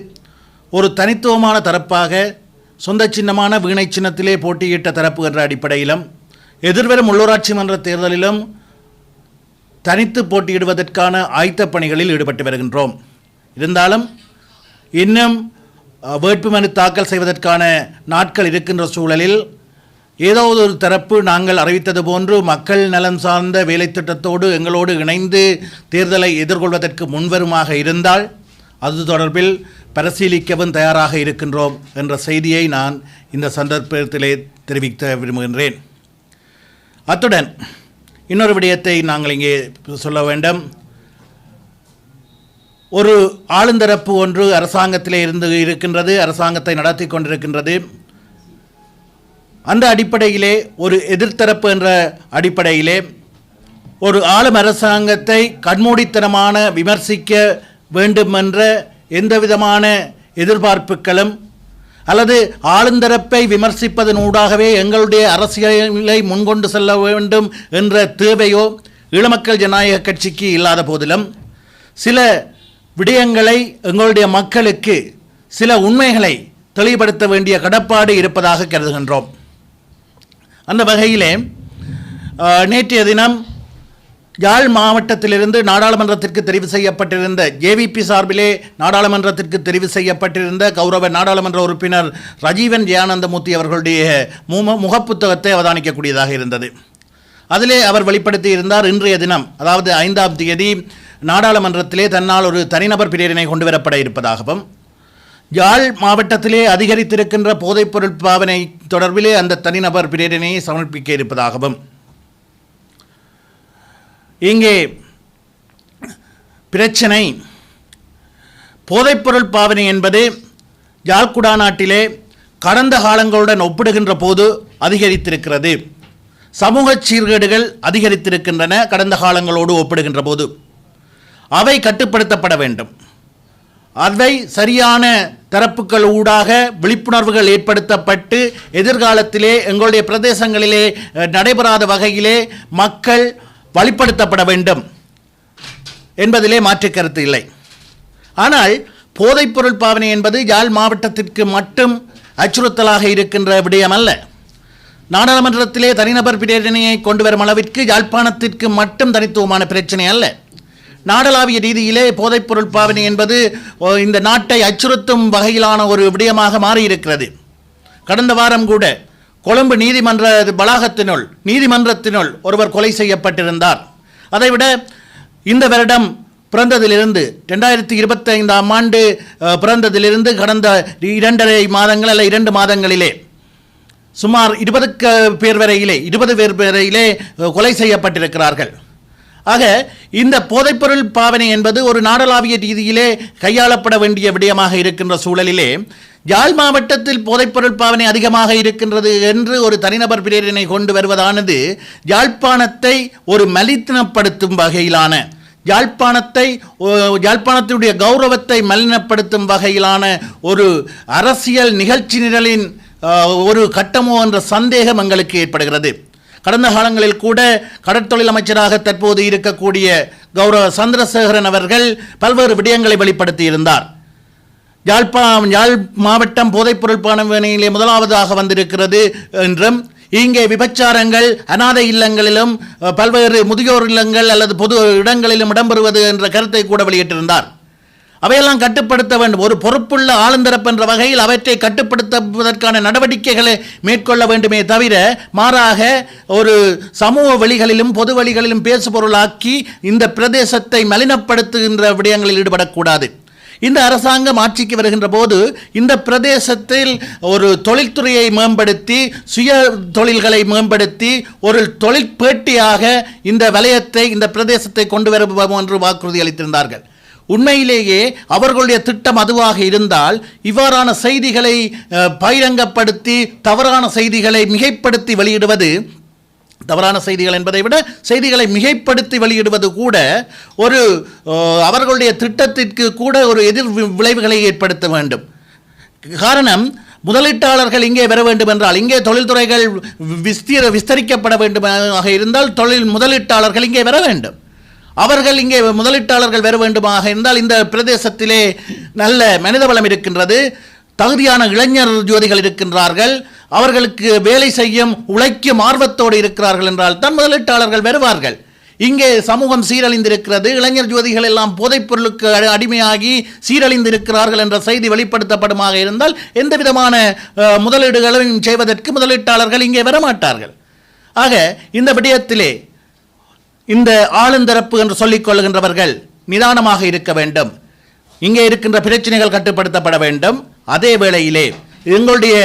ஒரு தனித்துவமான தரப்பாக சொந்த சின்னமான வீணை சின்னத்திலே போட்டியிட்ட தரப்பு என்ற அடிப்படையிலும் எதிர்வரும் உள்ளூராட்சி மன்ற தேர்தலிலும் தனித்து போட்டியிடுவதற்கான ஆயத்த பணிகளில் ஈடுபட்டு வருகின்றோம். இருந்தாலும் இன்னும் வேட்புமனு தாக்கல் செய்வதற்கான நாட்கள் இருக்கின்ற சூழலில் ஏதோ ஒரு தரப்பு நாங்கள் அறிவித்தது போன்று மக்கள் நலன் சார்ந்த வேலை திட்டத்தோடு எங்களோடு இணைந்து தேர்தலை எதிர்கொள்வதற்கு முன்வருமாக இருந்தால் அது தொடர்பில் பரிசீலிக்கவும் தயாராக இருக்கின்றோம் என்ற செய்தியை நான் இந்த சந்தர்ப்பத்திலே தெரிவிக்க விரும்புகின்றேன். அத்துடன் இன்னொரு விடயத்தை நாங்கள் இங்கே சொல்ல வேண்டும். ஒரு ஆளுந்தரப்பு ஒன்று அரசாங்கத்திலே இருக்கின்றது, அரசாங்கத்தை நடத்தி கொண்டிருக்கின்றது. அந்த அடிப்படையிலே ஒரு எதிர்த்தரப்பு என்ற அடிப்படையிலே ஒரு ஆளும் அரசாங்கத்தை கண்மூடித்தனமான விமர்சிக்க வேண்டும் என்ற எந்தவிதமான எதிர்பார்ப்புகளும் அல்லது ஆளுந்தரப்பை விமர்சிப்பதன் ஊடாகவே எங்களுடைய அரசியலை முன்கொண்டு செல்ல வேண்டும் என்ற தேவையோ ஈழமக்கள் ஜனநாயக கட்சிக்கு இல்லாத போதிலும் சில விடயங்களை எங்களுடைய மக்களுக்கு சில உண்மைகளை தெளிவுபடுத்த வேண்டிய கடப்பாடு இருப்பதாக கருதுகின்றோம். அந்த வகையிலே நேற்றைய தினம் யாழ் மாவட்டத்திலிருந்து நாடாளுமன்றத்திற்கு தெரிவு செய்யப்பட்டிருந்த ஜேவிபி சார்பிலே நாடாளுமன்றத்திற்கு தெரிவு செய்யப்பட்டிருந்த கௌரவ நாடாளுமன்ற உறுப்பினர் ரஜீவன் ஜெயானந்தமூர்த்தி அவர்களுடைய முகப்புத்தகத்தை அவதானிக்கக்கூடியதாக இருந்தது. அதிலே அவர் வெளிப்படுத்தி இருந்தார், இன்றைய தினம் அதாவது 5ஆம் தேதி நாடாளுமன்றத்திலே தன்னால் ஒரு தனிநபர் பிரேரணை கொண்டு வரப்பட இருப்பதாகவும் யாழ் மாவட்டத்திலே அதிகரித்திருக்கின்ற போதைப்பொருள் பாவனை தொடர்பிலே அந்த தனிநபர் பிரேரணையை சமர்ப்பிக்க இருப்பதாகவும் இங்கே பிரச்சனை போதைப்பொருள் பாவனை என்பது யாழ்குடா நாட்டிலே கடந்த காலங்களுடன் ஒப்பிடுகின்ற போது அதிகரித்திருக்கிறது. சமூக சீர்கேடுகள் அதிகரித்திருக்கின்றன கடந்த காலங்களோடு ஒப்பிடுகின்ற போது. அவை கட்டுப்படுத்தப்பட வேண்டும். அவை சரியான தரப்புகள் ஊடாக விழிப்புணர்வுகள் ஏற்படுத்தப்பட்டு எதிர்காலத்திலே எங்களுடைய பிரதேசங்களிலே நடைபெறாத வகையிலே மக்கள் வழிப்படுத்தப்பட வேண்டும் என்பதிலே மாற்று கருத்து இல்லை. ஆனால் போதைப்பொருள் பாவனை என்பது யாழ் மாவட்டத்திற்கு மட்டும் அச்சுறுத்தலாக இருக்கின்ற விடயம் அல்ல. நாடாளுமன்றத்திலே தனிநபர் பிரேரணையை கொண்டு வரும் அளவிற்கு யாழ்ப்பாணத்திற்கு மட்டும் தனித்துவமான பிரச்சனை அல்ல. நாடளாவிய ரீதியிலே போதைப்பொருள் பாவனை என்பது இந்த நாட்டை அச்சுறுத்தும் வகையிலான ஒரு விடயமாக மாறியிருக்கிறது. கடந்த வாரம் கூட கொழும்பு நீதிமன்றத்தினுள் ஒருவர் கொலை செய்யப்பட்டிருந்தார். அதைவிட இந்த வருடம் பிறந்ததிலிருந்து 2025ஆம் ஆண்டு பிறந்ததிலிருந்து கடந்த 2.5 மாதங்கள் அல்ல 2 மாதங்களிலே சுமார் 20 பேர் வரையிலே கொலை செய்யப்பட்டிருக்கிறார்கள். ஆக இந்த போதைப்பொருள் பாவனை என்பது ஒரு நாடளாவிய ரீதியிலே கையாளப்பட வேண்டிய விடயமாக இருக்கின்ற சூழலிலே யாழ் மாவட்டத்தில் போதைப்பொருள் பாவனை அதிகமாக இருக்கின்றது என்று ஒரு தனிநபர் பிரேரணை கொண்டு வருவதானது யாழ்ப்பாணத்தை ஒரு மலினப்படுத்தும் வகையிலான யாழ்ப்பாணத்துடைய கௌரவத்தை மலினப்படுத்தும் வகையிலான ஒரு அரசியல் நிகழ்ச்சி நிரலின் ஒரு கட்டமோ என்ற சந்தேகம் எங்களுக்கு ஏற்படுகிறது. கடந்த காலங்களில் கூட கடற்தொழில் அமைச்சராக தற்போது இருக்கக்கூடிய கௌரவ சந்திரசேகரன் அவர்கள் பல்வேறு விடயங்களை வெளிப்படுத்தியிருந்தார். யாழ் மாவட்டம் போதைப்பொருள் பாவனையிலே முதலாவதாக வந்திருக்கிறது என்றும் இங்கே விபச்சாரங்கள் அநாதை இல்லங்களிலும் பல்வேறு முதியோர் இல்லங்கள் அல்லது பொது இடங்களிலும் இடம்பெறுவது என்ற கருத்தை கூட வெளியிட்டிருந்தார். அவையெல்லாம் கட்டுப்படுத்த வேண்டும். ஒரு பொறுப்புள்ள ஆளுந்தரப்பு என்ற வகையில் அவற்றை கட்டுப்படுத்துவதற்கான நடவடிக்கைகளை மேற்கொள்ள வேண்டுமே தவிர மாறாக ஒரு சமூக வழிகளிலும் பொது வழிகளிலும் பேசுபொருளாக்கி இந்த பிரதேசத்தை மலினப்படுத்துகின்ற விடயங்களில் ஈடுபடக்கூடாது. இந்த அரசாங்கம் ஆட்சிக்கு வருகின்ற போது இந்த பிரதேசத்தில் ஒரு தொழில்துறையை மேம்படுத்தி சுய தொழில்களை மேம்படுத்தி ஒரு தொழிற்பேட்டியாக இந்த வலயத்தை இந்த பிரதேசத்தை கொண்டு வருவோம் என்று வாக்குறுதி அளித்திருந்தார்கள். உண்மையிலேயே அவர்களுடைய திட்டம் அதுவாக இருந்தால் இவ்வாறான செய்திகளை பகிரங்கப்படுத்தி தவறான செய்திகளை மிகைப்படுத்தி வெளியிடுவது, தவறான செய்திகள் என்பதை விட செய்திகளை மிகைப்படுத்தி வெளியிடுவது கூட ஒரு அவர்களுடைய திட்டத்திற்கு கூட ஒரு எதிர் விளைவுகளை ஏற்படுத்த வேண்டும். காரணம், முதலீட்டாளர்கள் இங்கே வர வேண்டும் என்றால், இங்கே தொழில்துறைகள் விஸ்தரிக்கப்பட வேண்டுமாக இருந்தால் முதலீட்டாளர்கள் இங்கே வர வேண்டும். அவர்கள் இங்கே முதலீட்டாளர்கள் வர வேண்டுமாக இருந்தால் இந்த பிரதேசத்திலே நல்ல மனிதவளம் இருக்கின்றது, தகுதியான இளைஞர் ஜோதிகள் இருக்கின்றார்கள், அவர்களுக்கு வேலை செய்யும் உழைக்கும் ஆர்வத்தோடு இருக்கிறார்கள் என்றால் தான் முதலீட்டாளர்கள் வருவார்கள். இங்கே சமூகம் சீரழிந்திருக்கிறது, இளைஞர் ஜோதிகள் எல்லாம் போதைப் பொருளுக்கு அடிமையாகி சீரழிந்திருக்கிறார்கள் என்ற செய்தி வெளிப்படுத்தப்படுமாக இருந்தால் எந்த விதமான முதலீடுகளையும் செய்வதற்கு முதலீட்டாளர்கள் இங்கே வரமாட்டார்கள். ஆக இந்த விடயத்திலே இந்த ஆளுந்தரப்பு என்று சொல்லிக் கொள்கின்றவர்கள் நிதானமாக இருக்க வேண்டும். இங்கே இருக்கின்ற பிரச்சனைகள் கட்டுப்படுத்தப்பட வேண்டும். அதே வேளையிலே எங்களுடைய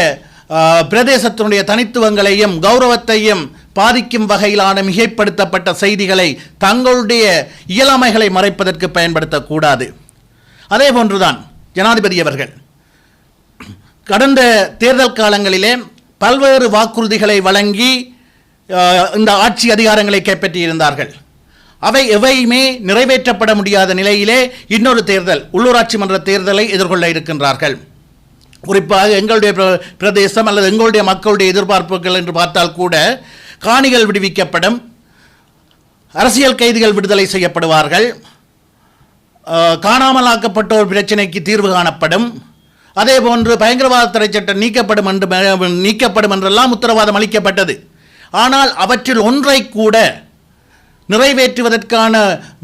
பிரதேசத்தினுடைய தனித்துவங்களையும் கௌரவத்தையும் பாதிக்கும் வகையிலான மிகைப்படுத்தப்பட்ட செய்திகளை தங்களுடைய இயலாமைகளை மறைப்பதற்கு பயன்படுத்தக்கூடாது. அதே போன்றுதான் ஜனாதிபதி அவர்கள் கடந்த தேர்தல் காலங்களிலே பல்வேறு வாக்குறுதிகளை வழங்கி இந்த ஆட்சி அதிகாரங்களை கைப்பற்றியிருந்தார்கள். அவை எவையுமே நிறைவேற்றப்பட முடியாத நிலையிலே இன்னொரு தேர்தல், உள்ளூராட்சி மன்ற தேர்தலை எதிர்கொள்ள இருக்கின்றார்கள். குறிப்பாக எங்களுடைய பிரதேசம் அல்லது எங்களுடைய மக்களுடைய எதிர்பார்ப்புகள் என்று பார்த்தால் கூட காணிகள் விடுவிக்கப்படும், அரசியல் கைதிகள் விடுதலை செய்யப்படுவார்கள், காணாமலாக்கப்பட்டோர் பிரச்சனைக்கு தீர்வு காணப்படும், அதே போன்று பயங்கரவாத தடை சட்டம் நீக்கப்படும் என்றெல்லாம் உத்தரவாதம் அளிக்கப்பட்டது. ஆனால் அவற்றில் ஒன்றை கூட நிறைவேற்றுவதற்கான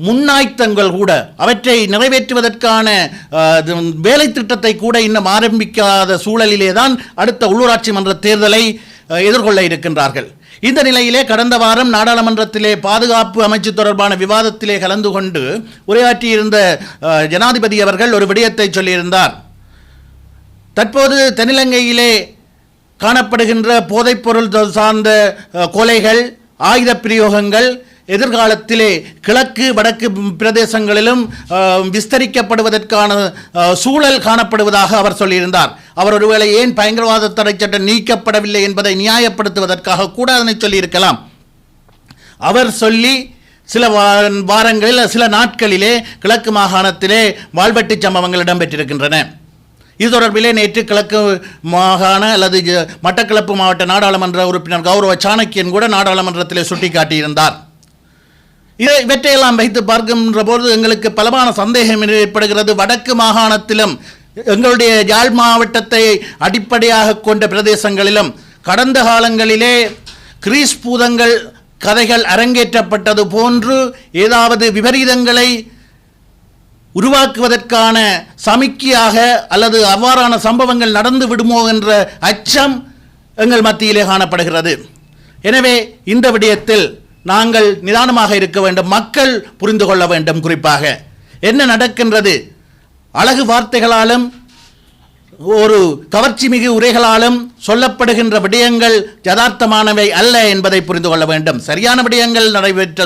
முன்னாய்த்தங்கள் கூட, அவற்றை நிறைவேற்றுவதற்கான வேலை திட்டத்தை கூட இன்னும் ஆரம்பிக்காத சூழலிலே தான் அடுத்த உள்ளூராட்சி மன்ற தேர்தலை எதிர்கொள்ள இருக்கின்றார்கள். இந்த நிலையிலே கடந்த வாரம் நாடாளுமன்றத்திலே பாதுகாப்பு அமைச்சு தொடர்பான விவாதத்திலே கலந்து கொண்டு உரையாற்றியிருந்த ஜனாதிபதி அவர்கள் ஒரு விடயத்தை சொல்லியிருந்தார். தற்போது தென்னிலங்கையிலே காணப்படுகின்ற போதைப்பொருள் சார்ந்த கொலைகள், ஆயுத பிரயோகங்கள் எதிர்காலத்திலே கிழக்கு வடக்கு பிரதேசங்களிலும் விஸ்தரிக்கப்படுவதற்கான சூழல் காணப்படுவதாக அவர் சொல்லியிருந்தார். அவர் ஒருவேளை ஏன் பயங்கரவாத தடை சட்டம் நீக்கப்படவில்லை என்பதை நியாயப்படுத்துவதற்காக கூட அதனை சொல்லியிருக்கலாம். அவர் சொல்லி சில வாரங்களில் சில நாட்களிலே கிழக்கு மாகாணத்திலே வாழ்வெட்டு சம்பவங்கள் இடம்பெற்றிருக்கின்றன. இது தொடர்பிலே நேற்று கிழக்கு மாகாண அல்லது மட்டக்களப்பு மாவட்ட நாடாளுமன்ற உறுப்பினர் கௌரவ சாணக்கியன் கூட நாடாளுமன்றத்திலே சுட்டிக்காட்டியிருந்தார். இவற்றையெல்லாம் வைத்து பார்க்கின்ற போது எங்களுக்கு பலமான சந்தேகம் ஏற்படுகிறது. வடக்கு மாகாணத்திலும் எங்களுடைய யாழ் மாவட்டத்தை அடிப்படையாக கொண்ட பிரதேசங்களிலும் கடந்த காலங்களிலே கிரீஸ் பூதங்கள் கதைகள் அரங்கேற்றப்பட்டது போன்று ஏதாவது விபரீதங்களை உருவாக்குவதற்கான சமிக்கையாக அல்லது அவ்வாறான சம்பவங்கள் நடந்து விடுமோ என்ற அச்சம் எங்கள் மத்தியிலே காணப்படுகிறது. எனவே இந்த விடயத்தில் நாங்கள் நிதானமாக இருக்க வேண்டும். மக்கள் புரிந்து கொள்ள வேண்டும். குறிப்பாக என்ன நடக்கின்றது? அழகு வார்த்தைகளாலும் ஒரு கவர்ச்சி மிகு உரைகளாலும் சொல்லப்படுகின்ற விடயங்கள் யதார்த்தமானவை அல்ல என்பதை புரிந்து கொள்ள வேண்டும். சரியான விடயங்கள்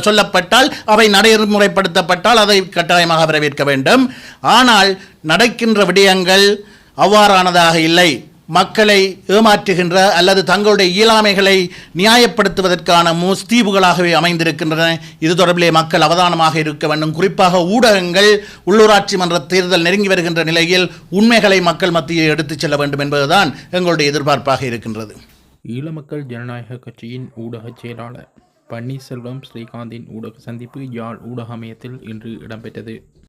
சொல்லப்பட்டால் அவை நடைமுறைப்படுத்தப்பட்டால் அதை கட்டாயமாக வரவேற்க வேண்டும். ஆனால் நடக்கின்ற விடயங்கள் அவ்வாறானதாக இல்லை. மக்களை ஏமாற்றுகின்ற அல்லது தங்களுடைய இயலாமைகளை நியாயப்படுத்துவதற்கான முஸ்தீபுகளாகவே அமைந்திருக்கின்றன. இது தொடர்பிலே மக்கள் அவதானமாக இருக்க வேண்டும். குறிப்பாக ஊடகங்கள் உள்ளூராட்சி மன்ற தேர்தல் நெருங்கி வருகின்ற நிலையில் உண்மைகளை மக்கள் மத்தியில் எடுத்துச் செல்ல வேண்டும் என்பதுதான் எங்களுடைய எதிர்பார்ப்பாக இருக்கின்றது. ஈழ மக்கள் ஜனநாயக கட்சியின் ஊடக செயலாளர் பன்னீர்செல்வம் ஸ்ரீகாந்தின் ஊடக சந்திப்பு யாழ் ஊடக அமையத்தில் இன்று இடம்பெற்றது.